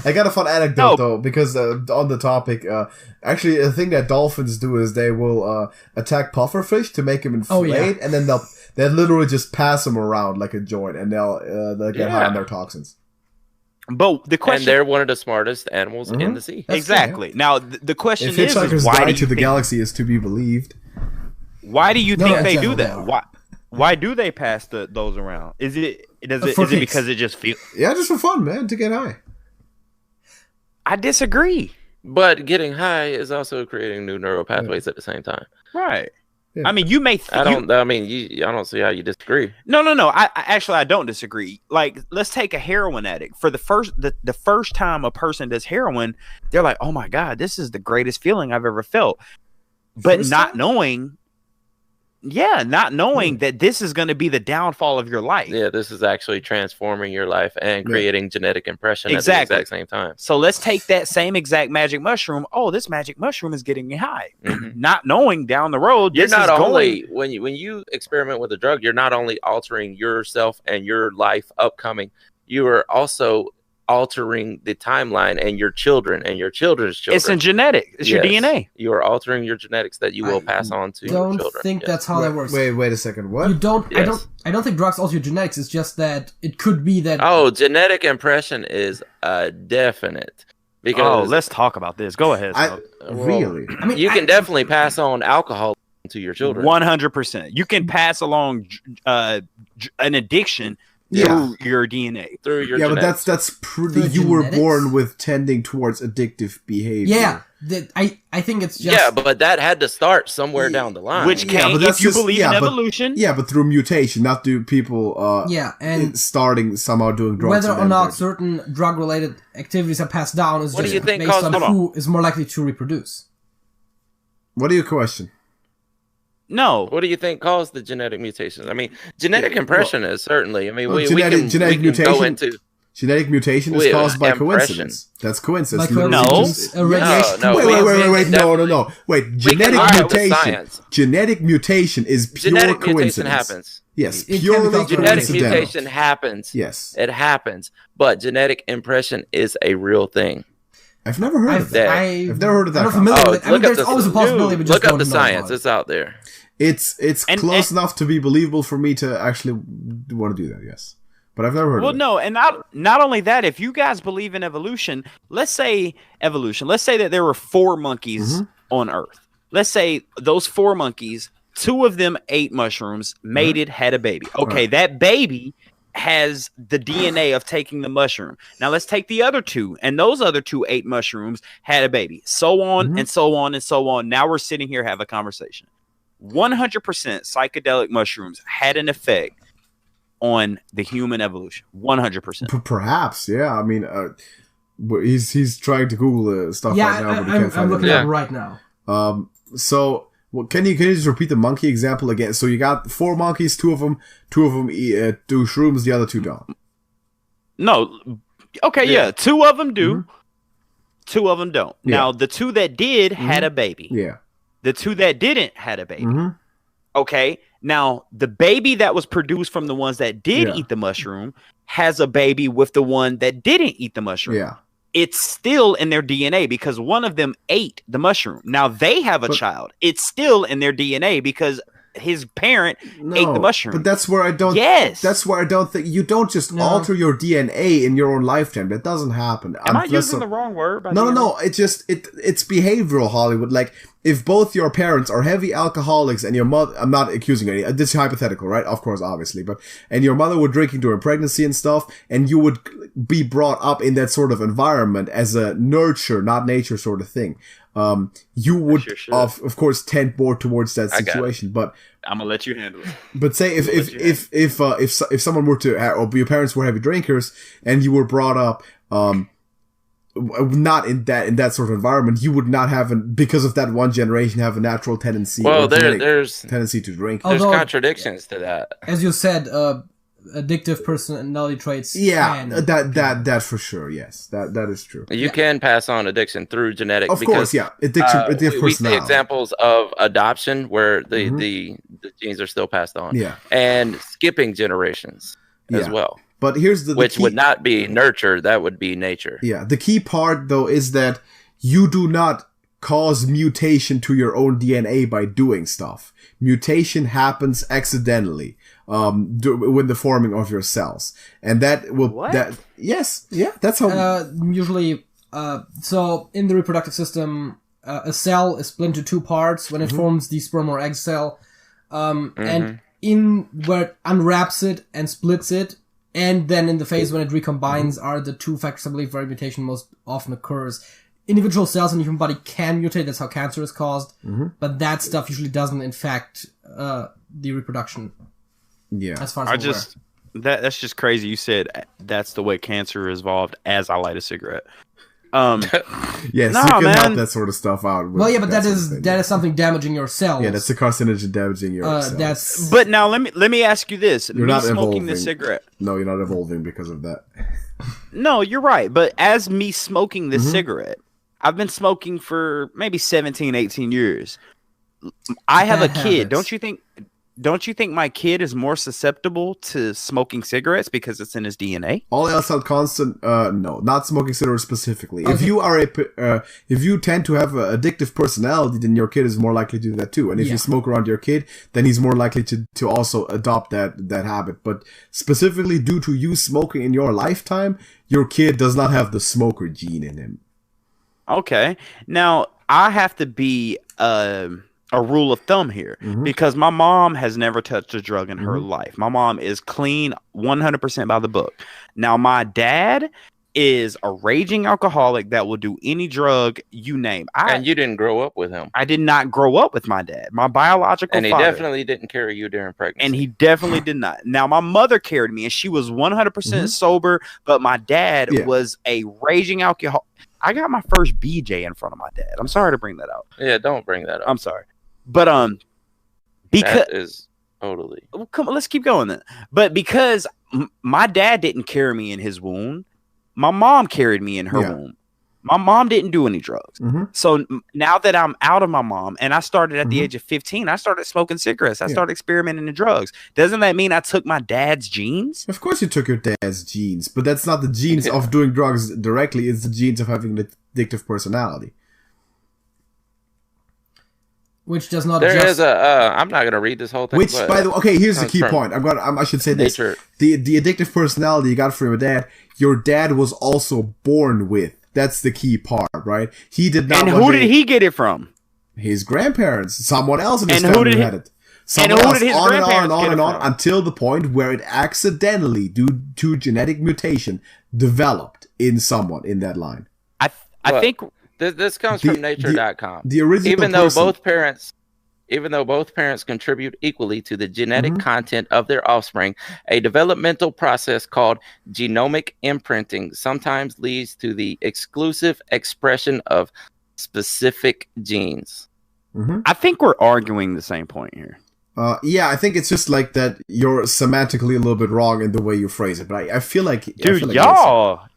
I got a fun anecdote though, because on the topic, actually, the thing that dolphins do is they will attack pufferfish to make them inflate, and then they'll literally just pass them around like a joint, and they'll get high on their toxins. But the question, And they're one of the smartest animals in the sea. exactly. Now the question If is Hitchhiker's why Guide do to you the think, Galaxy is to be believed? why do you No, think in they general do they that? are. Why do they pass those around? Is it For kicks. because it just feels? Yeah, just for fun, man, to get high. I disagree. But getting high is also creating new neural pathways at the same time. Right. Yeah. I mean, you may. I don't see how you disagree. No. I don't disagree. Like, let's take a heroin addict. For the first time a person does heroin, they're like, "Oh my god, this is the greatest feeling I've ever felt." But First not time? knowing that this is going to be the downfall of your life. Yeah, this is actually transforming your life and creating genetic impression at Exactly. the exact same time. So let's take that same exact magic mushroom. Oh, this magic mushroom is getting me high. Not knowing down the road, You're this not is only going. when you experiment with a drug, you're not only altering yourself and your life upcoming, you are also altering the timeline and your children and your children's children. It's in genetic. It's your DNA. You are altering your genetics that you will pass on to your Don't children. think Yes. that's how that works. Wait a second. What? You don't. Yes. I don't think drugs alter your genetics. It's just that it could be that. Oh, genetic impression is definite. Because Let's talk about this. Go ahead. Smoke. Really? I mean, you can definitely pass on alcohol to your children. 100%. You can pass along an addiction through your DNA. Through your Yeah, but genetics. that's pretty. The You were genetics? born with tending towards addictive behavior. Yeah, I think it's just. Yeah, but that had to start somewhere down the line. Which Yeah, came, but that's if you just- believe yeah, in but- evolution. Yeah, but through mutation, not through people. Yeah, and starting somehow doing drugs. whether and or then not they're- certain drug-related activities are passed down is What do just you think based caused- on hold on. who is more likely to reproduce. What do you question? No. What do you think caused the genetic mutations? I mean, genetic impression is certainly. I mean, Well, we genetic can go mutation- into. Genetic mutation is Wait, caused by impression. coincidence. That's coincidence. Like Literally No. just- a radiation. No, Wait, we- wait, we no. Wait, can genetic argue with mutation. science. Genetic mutation is pure Genetic coincidence. mutation happens. Yes, It can be purely called Genetic coincidental. mutation happens. Yes, It happens. But genetic impression is a real thing. I've never heard of that. I've never heard of that I'm not concept. familiar with it. I mean, look up there's the- always a possibility, but just Look up don't the know science. about it. It's out there. It's And- close enough to be believable for me to actually want to do that. Yes, but I've never heard Well, of it. no, and not only that, if you guys believe in evolution, let's say that there were 4 monkeys on Earth. Let's say those 4 monkeys, 2 of them ate mushrooms, mated, had a baby. Okay, Right. that baby has the DNA of taking the mushroom. Now let's take the other 2, and those other 2 ate mushrooms, had a baby, so on and so on and so on. Now we're sitting here have a conversation. 100% psychedelic mushrooms had an effect on the human evolution. 100%. Perhaps, yeah. I mean, he's trying to Google stuff Yeah, right now, but he I'm can't find looking it. at it right now. So, can you just repeat the monkey example again? So you got 4 monkeys, two of them do shrooms, the other 2 don't. No. Okay, yeah. 2 of them do. 2 of them don't. Yeah. Now, the 2 that did had a baby. Yeah. The 2 that didn't had a baby. Okay. Now, the baby that was produced from the ones that did Yeah. eat the mushroom has a baby with the one that didn't eat the mushroom. Yeah. It's still in their DNA because one of them ate the mushroom. Now they have a child. It's still in their DNA because his parent ate the mushroom. But that's where I don't. Yes. That's where I don't think you don't just alter your DNA in your own lifetime. That doesn't happen. Am I using the wrong word? By the way? No. It's just it's behavioral Hollywood. Like if both your parents are heavy alcoholics and your mother, I'm not accusing any. This is hypothetical, right? Of course, obviously, and your mother would drinking during pregnancy and stuff, and you would be brought up in that sort of environment as a nurture, not nature sort of thing. You would of course tend more towards that situation, but I'm gonna let you handle it. but say if someone were to or your parents were heavy drinkers and you were brought up not in that sort of environment, you would not have, because of that one generation, have a natural tendency. Well, genetic there's tendency to drink. there's Although- contradictions to that. As you said, addictive personality traits. Yeah, can- that for sure. Yes, that is true. You can pass on addiction through genetic. Of because, course, yeah. Addictive we see personality. examples of adoption where the genes are still passed on. Yeah. And skipping generations as Yeah. well, But here's the which key, would not be nurture. That would be nature. Yeah, the key part though is that you do not cause mutation to your own DNA by doing stuff. Mutation happens accidentally when the forming of your cells, and that will What? that's how. Usually, so in the reproductive system, a cell is split into two parts when it forms the sperm or egg cell, and in where it unwraps it and splits it, and then in the phase when it recombines are the two factors I believe where mutation most often occurs. Individual cells in the human body can mutate, that's how cancer is caused, but that stuff usually doesn't infect the reproduction, Yeah, as far as I'm aware. That's just crazy. You said that's the way cancer is evolved as I light a cigarette. yes, Nah, you can man. help that sort of stuff out. With Well, yeah, but that sort of is thing. that is something damaging your cells. Yeah, that's a carcinogen damaging your cells. That's But now let me ask you this: You're me not smoking the evolving. cigarette. No, you're not evolving because of that. No, you're right. But as me smoking Mm-hmm. the cigarette, I've been smoking for maybe 17, 18 years. I have a Bad kid. habits. Don't you think my kid is more susceptible to smoking cigarettes because it's in his DNA? All else held constant, no, not smoking cigarettes specifically. If you are if you tend to have an addictive personality, then your kid is more likely to do that too. And if Yeah. you smoke around your kid, then he's more likely to also adopt that habit. But specifically due to you smoking in your lifetime, your kid does not have the smoker gene in him. Okay. Now I have to be a rule of thumb here because my mom has never touched a drug in her life. My mom is clean 100% by the book. Now my dad is a raging alcoholic that will do any drug you name. And you didn't grow up with him. I did not grow up with my dad. My biological And he father. definitely didn't carry you during pregnancy. And he definitely did not. Now, my mother carried me, and she was 100% sober, but my dad was a raging alcoholic. I got my first BJ in front of my dad. I'm sorry to bring that out. Yeah, don't bring that up. I'm sorry. But, because... That is totally... Well, come on, let's keep going then. But because my dad didn't carry me in his womb, my mom carried me in her womb. My mom didn't do any drugs. So now that I'm out of my mom, and I started at the age of 15, I started smoking cigarettes. I started experimenting in drugs. Doesn't that mean I took my dad's genes? Of course you took your dad's genes, but that's not the genes of doing drugs directly. It's the genes of having an addictive personality. which does not. There just, is a. I'm not gonna read this whole thing. Which, but by the way, okay, here's the comes key from point. I should say this: nature. the addictive personality you got from your dad. Your dad was also born with. That's the key part, right? He did not. And who did he get it from? His grandparents, someone else in his And who family did had it. and Someone who else, did his on and on and grandparents on get and it on from? until the point where it accidentally, due to genetic mutation, developed in someone in that line. I Well, think This comes The- from nature.com. The original Even though person, both parents contribute equally to the genetic Mm-hmm. content of their offspring, a developmental process called genomic imprinting sometimes leads to the exclusive expression of specific genes. I think we're arguing the same point here. yeah, I think it's just like that. You're semantically a little bit wrong in the way you phrase it, but I feel like, Dude, y'all,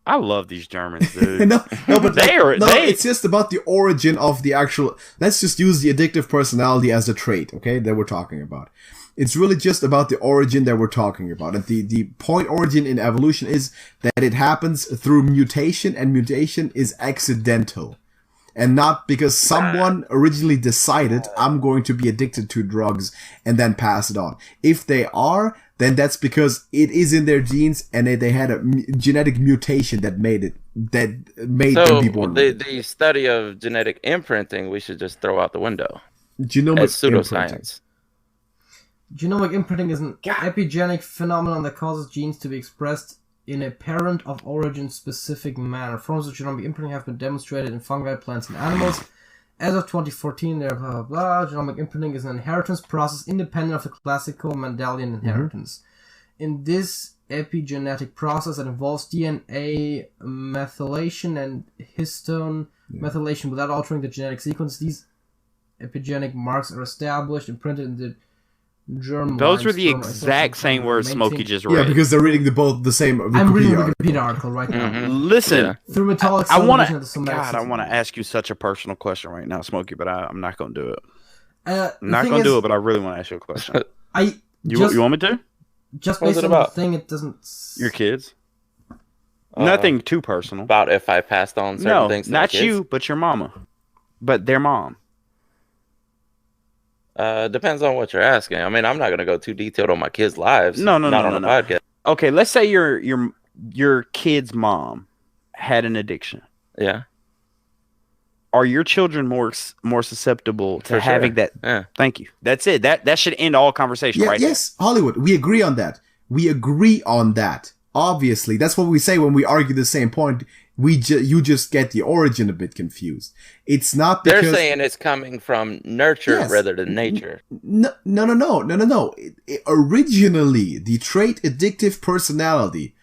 I love these Germans, dude. no, but They- it's just about the origin of the actual. Let's just use the addictive personality as a trait, okay? That we're talking about. It's really just about the origin that we're talking about, and the point origin in evolution is that it happens through mutation, and mutation is accidental, and not because someone originally decided I'm going to be addicted to drugs and then pass it on. If they are, then that's because it is in their genes and they had a genetic mutation that made them So be born with it. the study of genetic imprinting we should just throw out the window Genomic as imprinting. pseudoscience. genomic imprinting is an epigenetic phenomenon that causes genes to be expressed in a parent of origin specific manner. Forms of genomic imprinting have been demonstrated in fungi, plants, and animals. As of 2014, there blah, blah, blah. Genomic imprinting is an inheritance process independent of the classical Mendelian inheritance. In this epigenetic process that involves DNA methylation and histone methylation without altering the genetic sequence. These epigenetic marks are established and printed in the germ. Those were the exact same words Smokey just read. Yeah, because they're reading the same Wikipedia I'm reading the article. Wikipedia article right now. Listen, Through metallic I want subdivision of the to. somatic God, I system. want to ask you such a personal question right now, Smokey, but I'm not going to do it. The I'm not thing going to is, do it, but I really want to ask you a question. You just want me to? just What's based it on the about? thing, it doesn't. Your kids? Nothing too personal. About if I passed on certain No, things to not my kids? you, but your mama. But their mom. Depends on what you're asking. I mean, I'm not going to go too detailed on my kids' lives. No, not on the podcast. Okay, let's say your kid's mom had an addiction. Yeah. Are your children more susceptible to For having sure. that? Yeah. Thank you. That's it. That should end all conversation, Yeah, right? yes, Hollywood. We agree on that. We agree on that. Obviously, that's what we say when we argue the same point. You just get the origin a bit confused. It's not because They're saying it's coming from nurture Yes. rather than nature. No. Originally, the trait addictive personality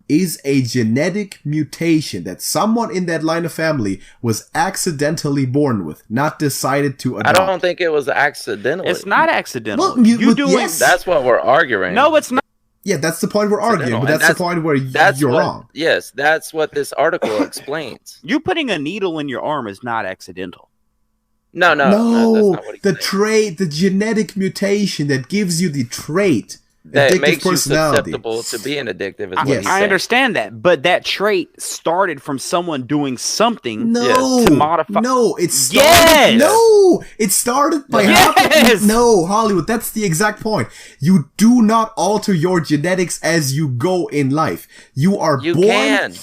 is a genetic mutation that someone in that line of family was accidentally born with, not decided to I adopt. don't think it was accidental. It's not accidental. Well, you but doing yes. That's what we're arguing. No, it's not. Yeah, that's the point we're arguing, but And that's the point where you're what, wrong. Yes, that's what this article explains. You putting a needle in your arm is not accidental. No, that's not what he's the saying. trait, the genetic mutation that gives you the trait, That addictive makes you personality. susceptible to being addictive is I, what Yes. he's I saying. understand that, but that trait started from someone doing something. No, to modify- no, it started. Yes! No, it started by Yes! No, Hollywood. That's the exact point. You do not alter your genetics as you go in life. You are You born. can.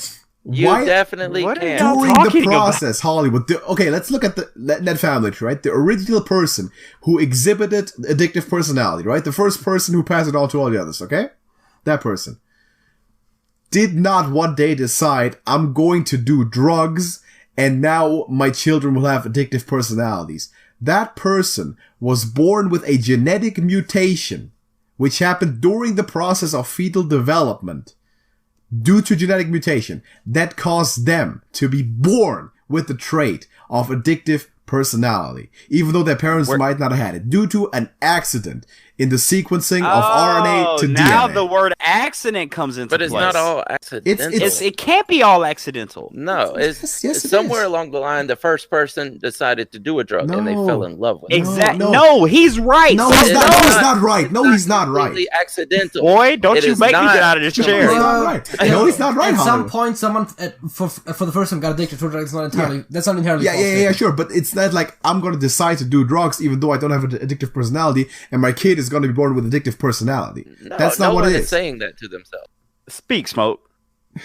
You Why- definitely What are can. y'all During talking the about? process, Hollywood. Okay, let's look at that family tree, right? The original person who exhibited addictive personality, right? The first person who passed it on to all the others, okay? That person did not one day decide, I'm going to do drugs and now my children will have addictive personalities. That person was born with a genetic mutation, which happened during the process of fetal development. Due to genetic mutation that caused them to be born with the trait of addictive personality, even though their parents might not have had it, due to an accident in the sequencing of RNA to now DNA. the word accident comes into But it's play. not all accidental. It can't be all accidental. No, it's Yes, it somewhere is. along the line, the first person decided to do a drug and they No. fell in love with it. Exactly. no. No, he's right. No, So he's not. it's No, he's not- not right. No, he's not right. Completely accidental. Boy, don't It you is make me not- get out of this No, chair. he's not right. No, he's not right. At some Hollywood. point, someone for the first time got addicted to drugs. It's not entirely. That's not entirely. Yeah, false yeah, yeah, statement. sure. But it's not like I'm going to decide to do drugs even though I don't have an addictive personality and my kid is going to be born with addictive personality. No, That's not no what one it is is. saying that to themselves. Speak, Smoke.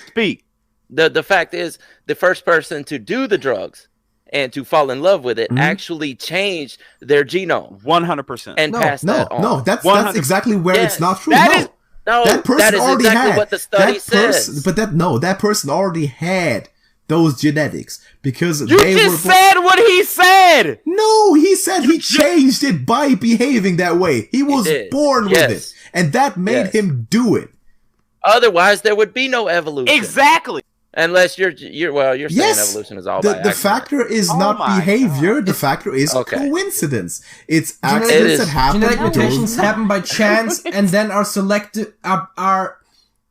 Speak. The fact is, the first person to do the drugs and to fall in love with it actually changed their genome 100%. and passed that on. No, that's 100 exactly where Yes, it's not true. that no. is- No, That person that is already exactly had what the study that says. person, but that person already had those genetics because You they just were. said what he said. No, he said he changed it by behaving that way. He was did. born Yes. with it, and that made Yes. him do it. Otherwise, there would be no evolution. Exactly. Unless you're saying Yes, evolution is all by the accident. factor is Oh not my behavior. The factor is Okay. coincidence. It's Genetic- accidents It that is. happen. Genetic during- mutations happen by chance and then are selected are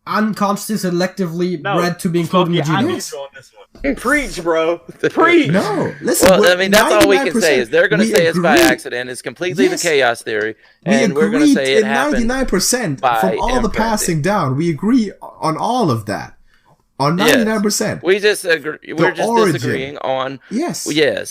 unconsciously selectively bred to be included in the Smokey, I genome. need you on this one. Preach, bro. Preach. No, listen. Well, we're- I mean, that's all we can say 99%, is they're going to we say it's by agree. accident. It's completely Yes. the chaos theory, We and we're going to agreed say it in happened. 99% by from all the imprinting. passing down. We agree on all of that. On 99%. We just agree. We're just origin. disagreeing on Yes.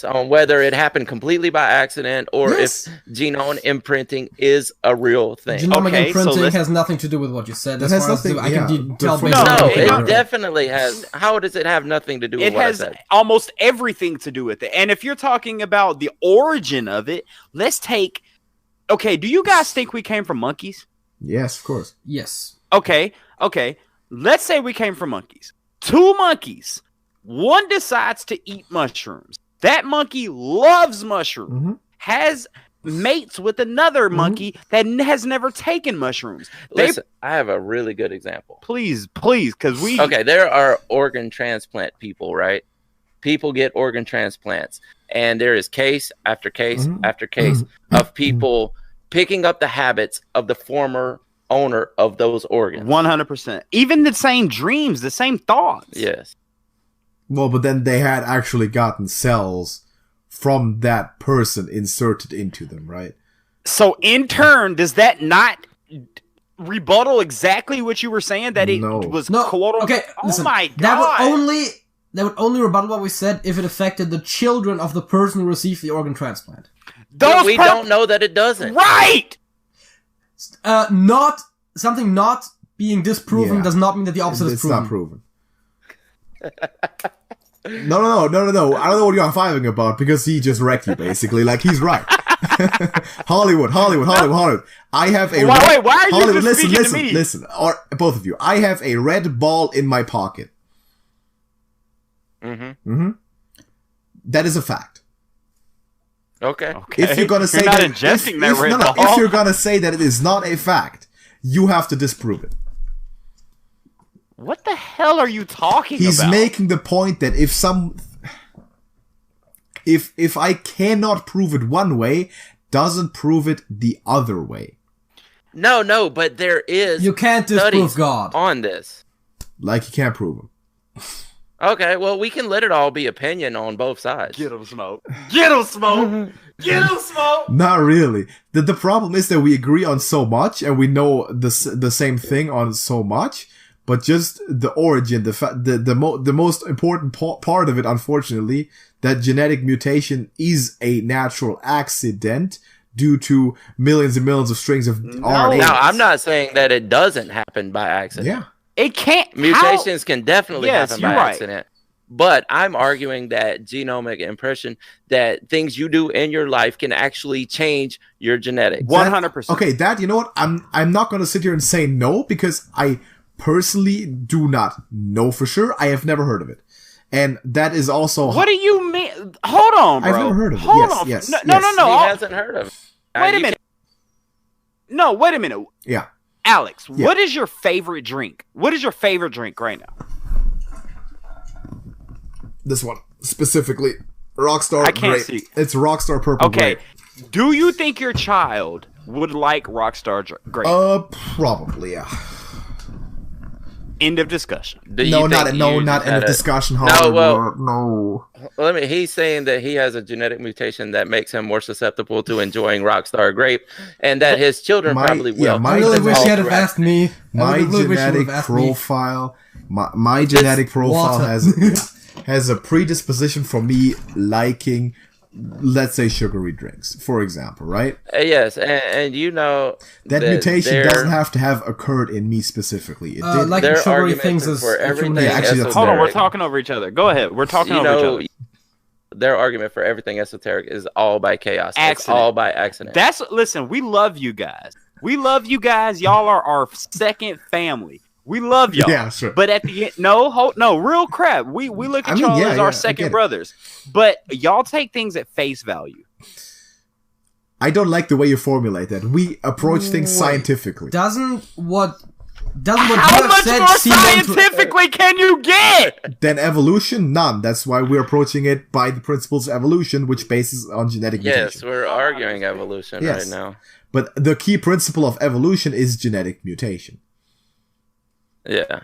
on whether it happened completely by accident or Yes. if genome imprinting is a real thing. Genomic Okay, so imprinting let's- has nothing to do with what you said. It As has far as nothing- I can yeah, tell the- based No, on No, what you it said. definitely has. How does it have nothing to do with It what has I said? almost everything to do with it. And if you're talking about the origin of it, let's take. Okay, do you guys think we came from monkeys? Yes, of course. Yes. Okay. Let's say we came from monkeys. 2 monkeys. One decides to eat mushrooms. That monkey loves mushrooms. Mhm. Has mates with another monkey that has never taken mushrooms. Listen, I have a really good example. Please, because we... Okay, there are organ transplant people, right? People get organ transplants, and there is case after case after case of people picking up the habits of the former owner of those organs. 100%. Even the same dreams, the same thoughts. Yes. Well, but then they had actually gotten cells from that person inserted into them, right? So in turn, does that not rebuttal exactly what you were saying? That it was quote-unquote... Okay, oh listen, my God. That would only rebuttal what we said if it affected the children of the person who received the organ transplant. But we don't know that it doesn't. Right! Something not being disproven does not mean that the opposite is proven. It's not proven. No. I don't know what you're fighting about because he just wrecked you, basically. Like, he's right. Hollywood. I have a why are you Hollywood, just speaking to me? Listen, or both of you. I have a red ball in my pocket. That is a fact. Okay. If you're gonna say you're not that, ingesting that red ball. if you're gonna say that it is not a fact, you have to disprove it. What the hell are you talking about? He's making the point that if I cannot prove it one way, doesn't prove it the other way. No, but there is you can't disprove God on this. Like, you can't prove him. Okay, well, we can let it all be opinion on both sides. Get him, Smoke. Get him, Smoke. Get him, Smoke. Not really. The problem is that we agree on so much and we know the same thing on so much, but just the origin, the most important part of it, unfortunately, that genetic mutation is a natural accident due to millions and millions of strings of RNA. Now, I'm not saying that it doesn't happen by accident. Yeah. It can't. Mutations can definitely happen by right. accident. But I'm arguing that genomic impression, that things you do in your life can actually change your genetics. 100%. Okay, you know what? I'm not going to sit here and say no because I personally do not know for sure. I have never heard of it. And that is also... What do you mean? Hold on, bro. I've never heard of it. Hold on. Yes. No. He hasn't heard of it. Wait a minute. No, wait a minute. Yeah. Alex, what is your favorite drink? What is your favorite drink right now? This one. Specifically. Rockstar I can't Grape. see. It's Rockstar Purple Okay. Grape. Do you think your child would like Rockstar Grape? Probably, yeah. End of discussion. Not in the discussion. No. He's saying that he has a genetic mutation that makes him more susceptible to enjoying Rockstar Grape, and that his children probably will. I really wish he had asked me. My genetic profile has a predisposition for me liking, let's say, sugary drinks, for example, right? Yes, and you know that mutation doesn't have to have occurred in me specifically. It did. Like sugary things is for everything. Hold on, we're talking over each other. Go ahead. We're talking over each other. Their argument for everything esoteric is all by chaos. It's all by accident. Listen, we love you guys. Y'all are our second family. We love y'all. Yeah, sure. But at the end, no, real crap. We look at y'all as our second brothers. But y'all take things at face value. I don't like the way you formulate that. We approach things scientifically. Doesn't what How much more scientifically can you get? Then evolution? None. That's why we're approaching it by the principles of evolution, which bases on genetic mutation. Yes, we're arguing evolution right now. But the key principle of evolution is genetic mutation. Yeah.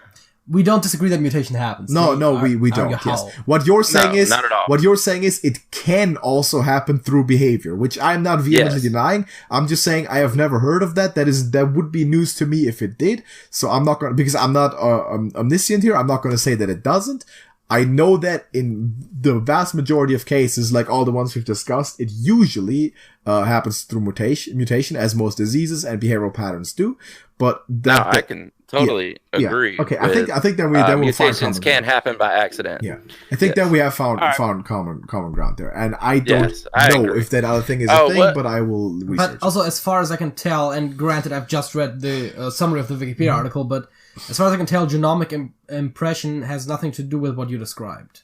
We don't disagree that mutation happens. We don't. Yes. What you're saying is not at all. What you're saying is it can also happen through behavior, which I'm not vehemently denying. I'm just saying I have never heard of that. That would be news to me if it did. So I'm not going to, because I'm not omniscient here. I'm not going to say that it doesn't. I know that in the vast majority of cases, like all the ones we've discussed, it usually happens through mutation, as most diseases and behavioral patterns do. But I can totally agree. Okay, I think that we'll find mutations can't happen by accident. Yeah, I think that we have found common ground there, and I don't know if that other thing is a thing, but I will research. But also, as far as I can tell, and granted, I've just read the summary of the Wikipedia article, but as far as I can tell, genomic impression has nothing to do with what you described.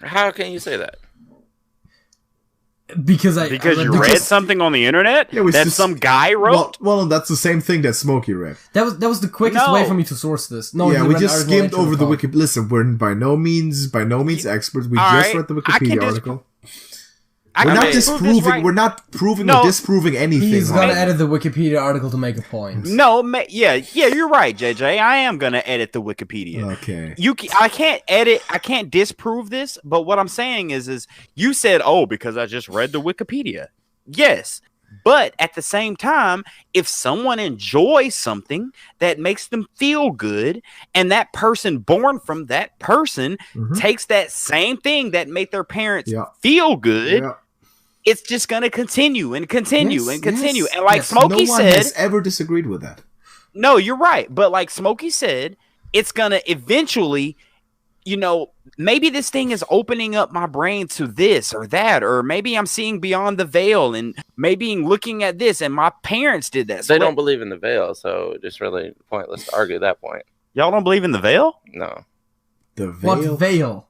How can you say that? Because I you read something on the internet that some guy wrote. Well, that's the same thing that Smokey read. That was the quickest way for me to source this. No, we just skimmed over the Wikipedia. Listen, we're by no means experts. We just read the Wikipedia article. We're not proving or disproving anything. He's gonna edit the Wikipedia article to make a point. No, you're right, JJ. I am gonna edit the Wikipedia. Okay. I can't disprove this, but what I'm saying is you said, because I just read the Wikipedia. Yes. But at the same time, if someone enjoys something that makes them feel good, and that person born from that person takes that same thing that made their parents feel good, it's just going to continue and continue and continue. And like Smokey said, no one has ever disagreed with that. No, you're right. But like Smokey said, it's going to eventually, maybe this thing is opening up my brain to this or that, or maybe I'm seeing beyond the veil and maybe looking at this and my parents did that. They don't believe in the veil, so it's really pointless to argue that point. Y'all don't believe in the veil? No. The veil? What veil?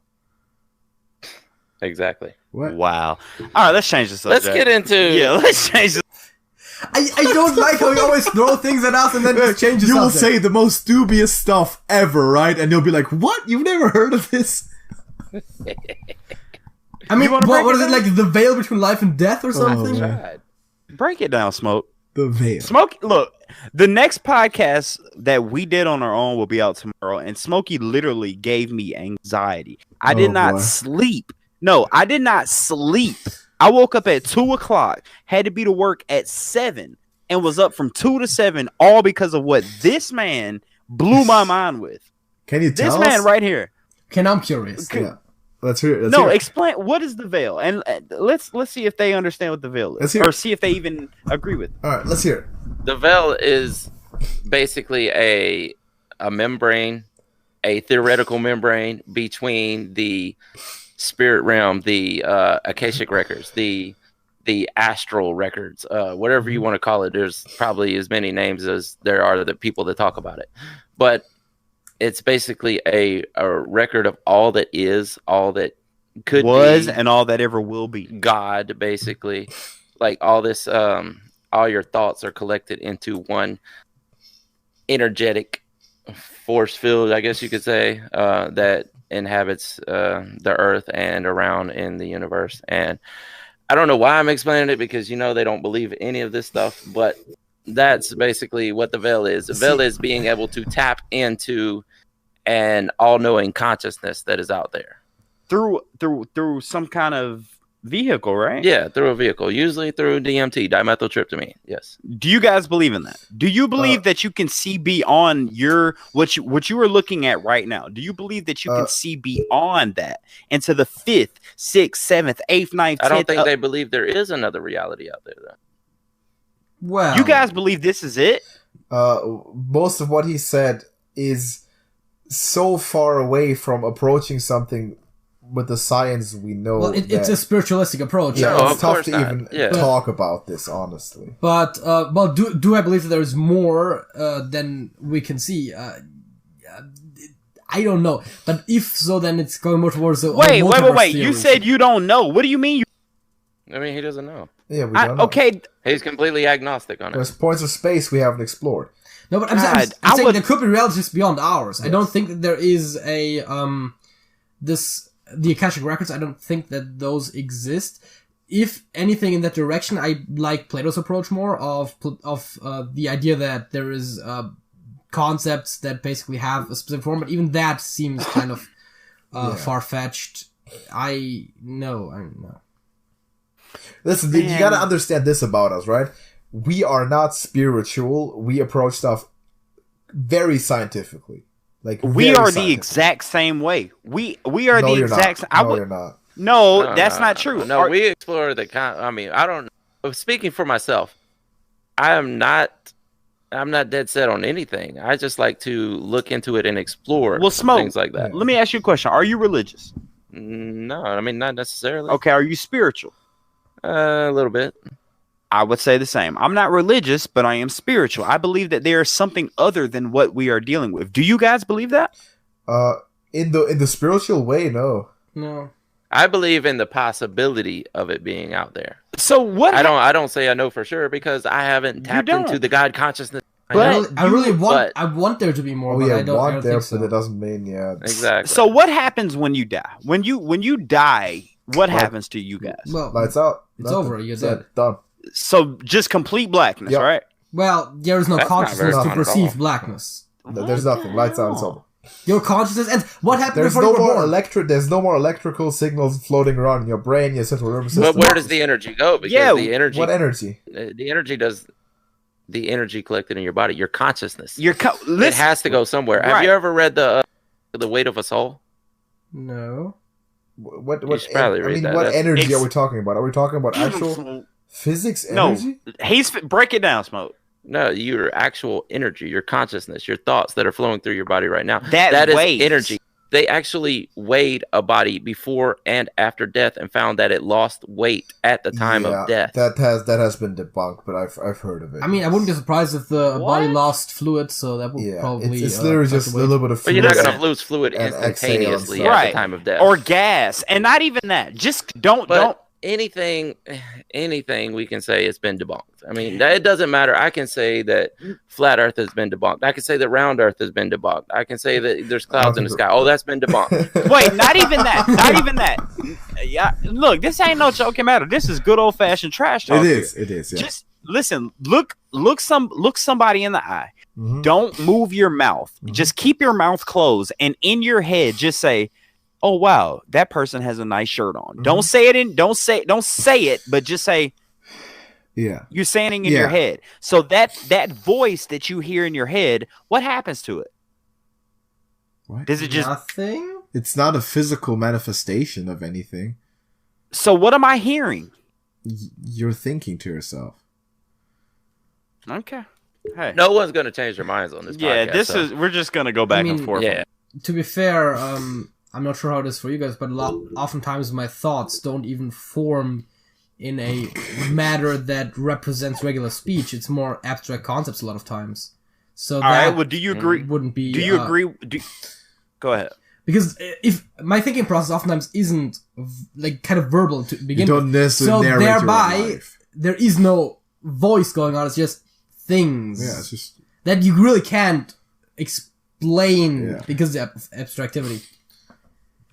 Exactly. What? Wow. All right, let's change the subject. Let's get into... Yeah, let's change the... I don't like how you always throw things at us and then just change the You will subject. say the most dubious stuff ever, right? And you'll be like, what? You've never heard of this? I mean, what is it, like the veil between life and death or something? Break it down, Smoke. The veil. Smoke, look, the next podcast that we did on our own will be out tomorrow, and Smokey literally gave me anxiety. I did not sleep. No, I did not sleep. I woke up at 2 o'clock, had to be to work at 7, and was up from 2 to 7, all because of what this man blew my mind with. Can you tell this us? Man right here? I'm curious. Yeah. Let's hear it. Explain what is the veil, and let's see if they understand what the veil is, or see if they even agree with it. All right, let's hear it. The veil is basically a membrane, a theoretical membrane between the spirit realm, the Akashic records, the astral records, whatever you want to call it. There's probably as many names as there are the people that talk about it, but it's basically a record of all that is, all that could was, be, and all that ever will be. God, basically, like all this, all your thoughts are collected into one energetic force field, I guess you could say, that inhabits the earth and around in the universe. And I don't know why I'm explaining it, because they don't believe any of this stuff, but that's basically what the veil is. The veil is being able to tap into an all-knowing consciousness that is out there through some kind of vehicle, right? Yeah, through a vehicle, usually through DMT, dimethyltryptamine. Yes. Do you guys believe in that? Do you believe that you can see beyond what you are looking at right now? Do you believe that you can see beyond that into the 5th, 6th, 7th, 8th, 9th, 10th? I don't think they believe there is another reality out there, though. Well, you guys believe this is it? Most of what he said is so far away from approaching something with the science we know. Well, it's a spiritualistic approach. Yeah, it's tough to even talk about this, honestly. But do I believe that there's more than we can see? I don't know. But if so, then it's going more towards the wait. theory. You said you don't know. What do you mean? I mean, he doesn't know. Yeah, we don't know. Okay. He's completely agnostic on it. There's points of space we haven't explored. No, but I'm saying there could be realities beyond ours. Yes. I don't think that there is a the Akashic records. I don't think that those exist. If anything in that direction, I like Plato's approach more of the idea that there is concepts that basically have a specific form. But even that seems kind of far-fetched. I know. Listen, you gotta understand this about us, right? We are not spiritual. We approach stuff very scientifically. Like we are the exact same way. We are the exact. No, you're not. No, that's not true. No, we explore the. I mean, I don't. Speaking for myself, I'm not dead set on anything. I just like to look into it and explore. Things like that. Let me ask you a question. Are you religious? No, I mean not necessarily. Okay, are you spiritual? A little bit. I would say the same. I'm not religious, but I am spiritual. I believe that there is something other than what we are dealing with. Do you guys believe that? In the spiritual way, no. No. I believe in the possibility of it being out there. So what? I don't say I know for sure because I haven't tapped into the God consciousness. I really want there to be more. Oh but yeah, I don't want there, think so. but it doesn't mean Exactly. So what happens when you die? When you die, what happens to you guys? Well, lights out. it's over. You're dead. Done. So just complete blackness, Yep. right? Well, there is no That's not consciousness very to fun at perceive all. blackness. There's nothing. Lights out. It's over. Your consciousness, and what happened There's before no you were more born? There's no more electrical signals floating around in your brain, your central nervous system. But where does the energy go? Because Yeah, the energy. What energy? The energy does. The energy collected in your body, your consciousness. It It has to go somewhere. Right. Have you ever read the Weight of a Soul? No. What should probably read that. what That's- energy are we talking about? Are we talking about actual physics energy? No, break it down, Smoke. No, your actual energy, your consciousness, your thoughts that are flowing through your body right now. That is weighs. energy. They actually weighed a body before and after death and found that it lost weight at the time of death. That has been debunked, but I've heard of it. I mean, I wouldn't be surprised if the body lost fluid, so that would probably. it's literally just a little bit of But fluid. you're not going to lose fluid and instantaneously exhale at and the stuff. time of death. Or gas, and not even that. Just don't. Anything we can say has been debunked. I mean, it doesn't matter. I can say that flat Earth has been debunked. I can say that round Earth has been debunked. I can say that there's clouds in the sky. Oh, that's been debunked. Wait, not even that. Not even that. Yeah, look, this ain't no joking matter. This is good old fashioned trash talk. It is. Yeah. Just listen. Look somebody in the eye. Mhm. Don't move your mouth. Just keep your mouth closed, and in your head, just say, "Oh wow, that person has a nice shirt on." Don't say it don't say it, but just say, Yeah. you're saying it in your head. So that voice that you hear in your head, what happens to it? What? Does it just Nothing? It's not a physical manifestation of anything. So what am I hearing? You're thinking to yourself. Okay. Hey. No one's going to change their minds on this. Yeah, podcast, we're just gonna go back and forth. Yeah. To be fair, I'm not sure how it is for you guys, but oftentimes my thoughts don't even form in a matter that represents regular speech. It's more abstract concepts a lot of times. So All that right. Well, do you agree? wouldn't be. Do you agree? Go ahead. Because if my thinking process oftentimes isn't like kind of verbal to begin You don't with, necessarily so narrate your thereby life. there is no voice going on. It's just things Yeah, it's just that you really can't explain Yeah. because of abstractivity.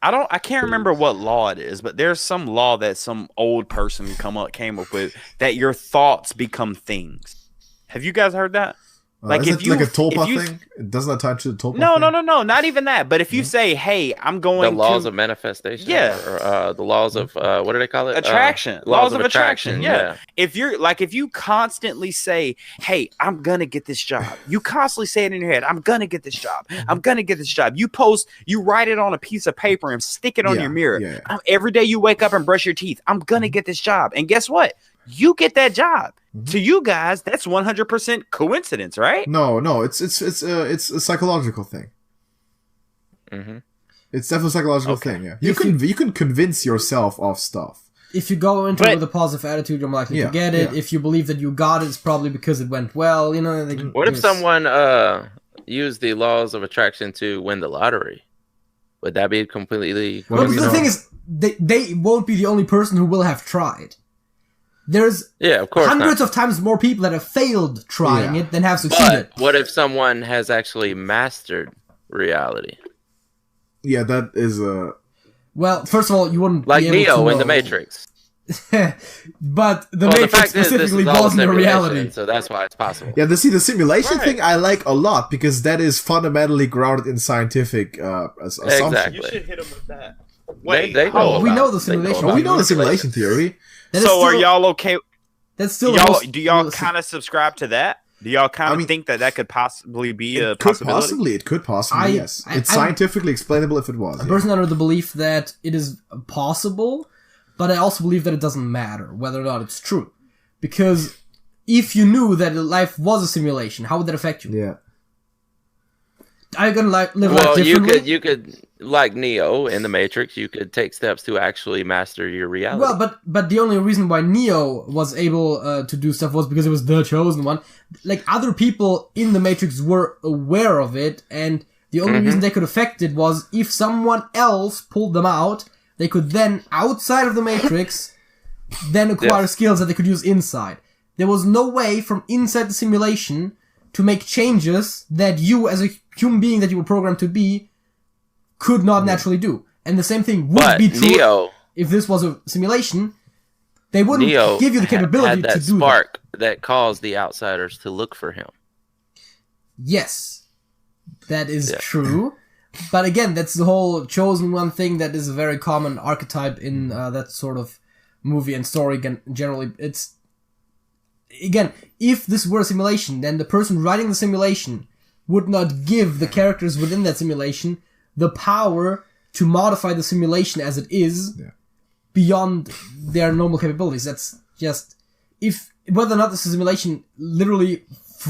I can't remember what law it is, but there's some law that some old person came up with that your thoughts become things. Have you guys heard that? Like is if it you like a Tulpa if you- thing? It doesn't attach to the Tulpa No, thing? no, not even that. But if you say, "Hey, I'm going The laws to of manifestation. Yeah. Or the laws of, what do they call it? attraction, laws of attraction." Yeah. If you constantly say, "Hey, I'm gonna get this job," you constantly say it in your head, "I'm gonna get this job. I'm gonna get this job." You write it on a piece of paper and stick it on Yeah, your mirror. yeah. Every day you wake up and brush your teeth. I'm gonna get this job, and guess what? You get that job. To you guys, that's 100% coincidence, right? No, it's a psychological thing. Mm-hmm. It's definitely a psychological thing. Yeah, you can convince yourself of stuff. If you go into it with a positive attitude, you're more likely Yeah, to get it. yeah. If you believe that you got it, it's probably because it went well. You know. What if someone used the laws of attraction to win the lottery? Would that be completely? What Well, do we the know? thing is, they won't be the only person who will have tried. There's Yeah, of course hundreds not. of times more people that have failed trying Yeah. it than have succeeded. But what if someone has actually mastered reality, Yeah, that is a. Well, first of all, you wouldn't like be able Neo to in the know. Matrix? But the Well, Matrix specifically all a wasn't a simulation, reality. so that's why it's possible. Yeah, the simulation Right. thing I like a lot because that is fundamentally grounded in scientific assumptions. Exactly. You should hit them with that. They know we about know it. the They know simulation. Oh, about we know the manipulation. simulation theory. That is So are still- y'all okay? That's still Do y'all kind of subscribe to that? Do y'all kind of mean, think that could possibly be a It could possibility? possibly, yes. It's I'm scientifically explainable if it was. a yeah. person under the belief that it is possible, but I also believe that it doesn't matter whether or not it's true. Because if you knew that life was a simulation, how would that affect you? Yeah. Are you gonna live life Well, differently? you could like Neo in the Matrix. You could take steps to actually master your reality. Well, but the only reason why Neo was able to do stuff was because it was the chosen one. Like, other people in the Matrix were aware of it, and the only reason they could affect it was if someone else pulled them out, they could then, outside of the Matrix, then acquire skills that they could use inside. There was no way from inside the simulation to make changes that you, as a human being that you were programmed to be, could not naturally do. And the same thing would be true if this was a simulation. They wouldn't give you the capability had that to do spark that caused the outsiders to look for him. Yes, that is true. But again, that's the whole chosen one thing that is a very common archetype in that sort of movie and story. Generally, it's, again, if this were a simulation, then the person writing the simulation would not give the characters within that simulation the power to modify the simulation as it is beyond their normal capabilities. That's just, if whether or not this simulation literally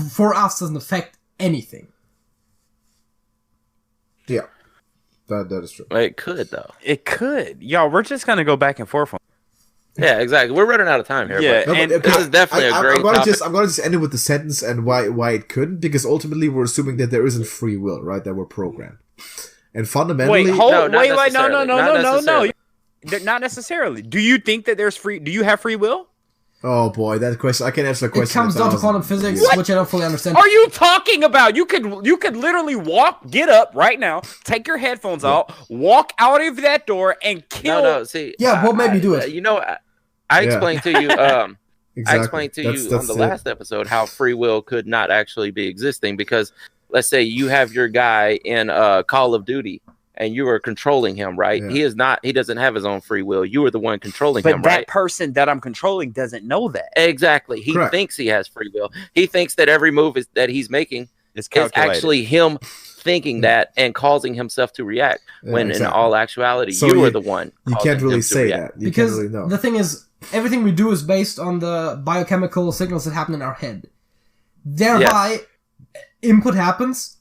for us doesn't affect anything. Yeah, that is true. It could, though. It could. Y'all, we're just going to go back and forth on. Yeah, exactly. We're running out of time here. Yeah, but and this is definitely a great topic. I'm gonna just end it with the sentence and why it couldn't, because ultimately we're assuming that there isn't free will, right? That we're programmed. And fundamentally... Wait, no. Not necessarily. Do you think that there's free... Do you have free will? Oh boy, that question... I can answer the question. It comes down to quantum physics, which I don't fully understand. Are you talking about? You could literally get up right now, take your headphones out, walk out of that door, and kill... No, see... Yeah, what made me do it? You know, I explained to you... Exactly. I explained to you on the last episode how free will could not actually be existing, because let's say you have your guy in Call of Duty and you are controlling him, right? Yeah. He doesn't have his own free will. You are the one controlling him, right? But that person that I'm controlling doesn't know that. Exactly. He thinks he has free will. He thinks that every move that he's making is actually him thinking that and causing himself to react, when in all actuality, you are the one. You can't really say that. Because really know. The thing is, everything we do is based on the biochemical signals that happen in our head. Thereby, input happens,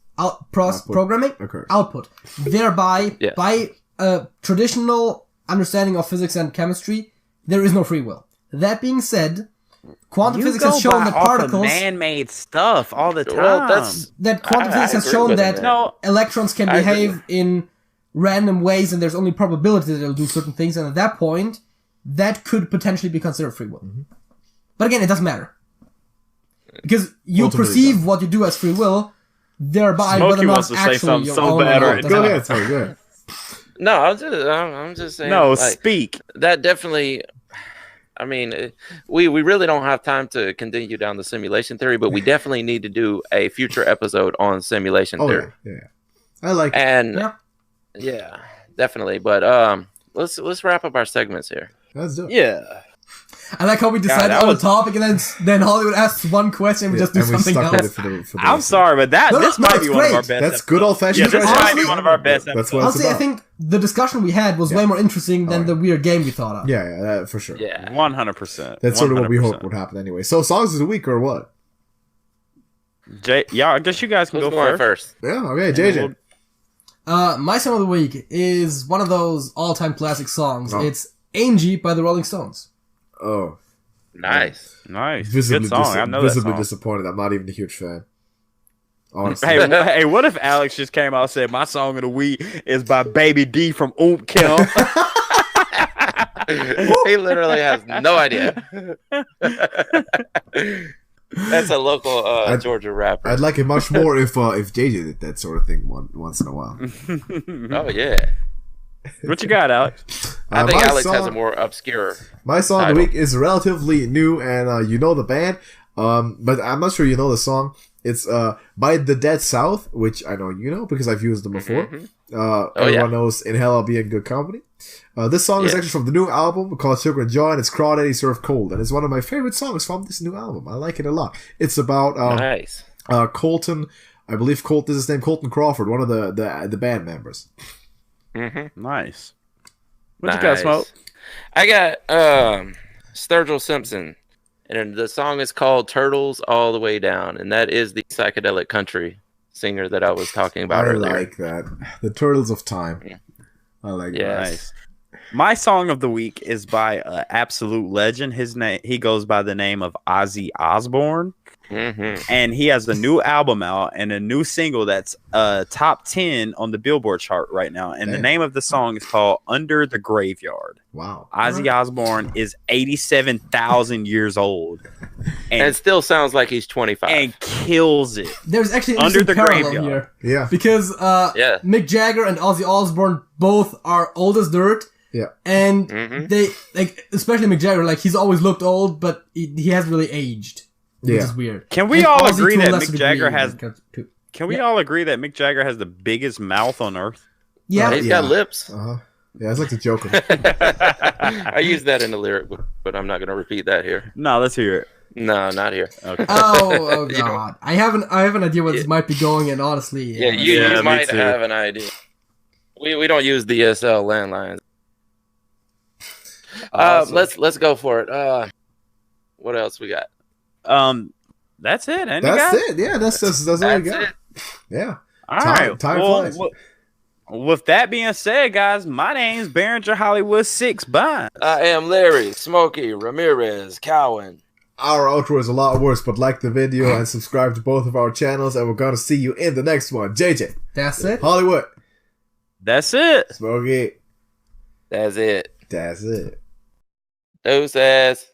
programming, output. Thereby, by a traditional understanding of physics and chemistry, there is no free will. That being said, quantum physics has shown that particles... man-made stuff all the time. Well, quantum physics has shown that electrons can behave in random ways, and there's only probability that they'll do certain things, and at that point, that could potentially be considered free will. Mm-hmm. But again, it doesn't matter. Because you perceive what you do as free will, thereby whether or not actually your own... Go ahead. No, I'm just saying... No, speak. That definitely... I mean, we really don't have time to continue down the simulation theory, but we definitely need to do a future episode on simulation theory. Yeah. I like it. Yeah, definitely. But let's wrap up our segments here. Let's do it. Yeah. I like how we decided on the topic, and then Hollywood asks one question, and we just do something else. I'm sorry, but this might be one of our best. That's good old-fashioned. Yeah, this might be one of our best episodes. Honestly, I think the discussion we had was way more interesting than the weird game we thought of. Yeah, for sure. Yeah, 100%. That's sort of what we hoped would happen anyway. So, songs of the week or what? I guess you guys can go first. Yeah, okay, JJ. My song of the week is one of those all-time classic songs. It's Angie by the Rolling Stones. Oh. Nice. Good song. I know visibly disappointed. I'm not even a huge fan. Honestly. Hey, what if Alex just came out and said, my song of the week is by Baby D from Oomp Kim? He literally has no idea. That's a local Georgia rapper. I'd like it much more if JJ did that sort of thing once in a while. Oh, yeah. What you got, Alex? I think Alex has a more obscure My song of the week is relatively new, and you know the band, but I'm not sure you know the song. It's by The Dead South, which I know you know because I've used them before. Mm-hmm. Everyone knows In Hell I'll Be in Good Company. This song is actually from the new album called Sugar and Joy, and it's Crawdaddy Surf Cold, and it's one of my favorite songs from this new album. I like it a lot. It's about Colton, I believe Colton is his name, Colton Crawford, one of the band members. Mm-hmm. Nice. What you got, Smoke? I got Sturgill Simpson, and the song is called Turtles All the Way Down, and that is the psychedelic country singer that I was talking about earlier. I like that. The Turtles of Time. Yeah. I like that. Nice. My song of the week is by absolute legend. He goes by the name of Ozzy Osbourne. and he has a new album out and a new single that's top 10 on the Billboard chart right now. And the name of the song is called Under the Graveyard. Wow. Ozzy Osbourne is 87,000 years old. And it still sounds like he's 25. And kills it. There's actually an Under the parallel Graveyard. here. Yeah. Because Mick Jagger and Ozzy Osbourne both are old as dirt. Yeah. And they, like, especially Mick Jagger, like, he's always looked old, but he hasn't really aged. Which is weird. Can we And all Ozzy agree to a that lesser Mick Jagger degree, has... Can we all agree that Mick Jagger has the biggest mouth on earth? Yeah. He's got lips. Yeah, it's like the Joker. I used that in the lyric, but I'm not going to repeat that here. No, let's hear it. No, not here. Okay. Oh God! I have an idea where this might be going, and honestly, you might have an idea. We don't use DSL landlines. Awesome. Let's go for it. What else we got? That's it. That's it. Yeah, that's all we got. It. Yeah. All right. Time flies. With that being said, guys, my name's Behringer Hollywood 6 Bonds. I am Larry, Smokey, Ramirez, Cowan. Our outro is a lot worse, but like the video and subscribe to both of our channels, and we're gonna see you in the next one. JJ. That's it. Hollywood. That's it. Smokey. That's it. That's it. Deuces.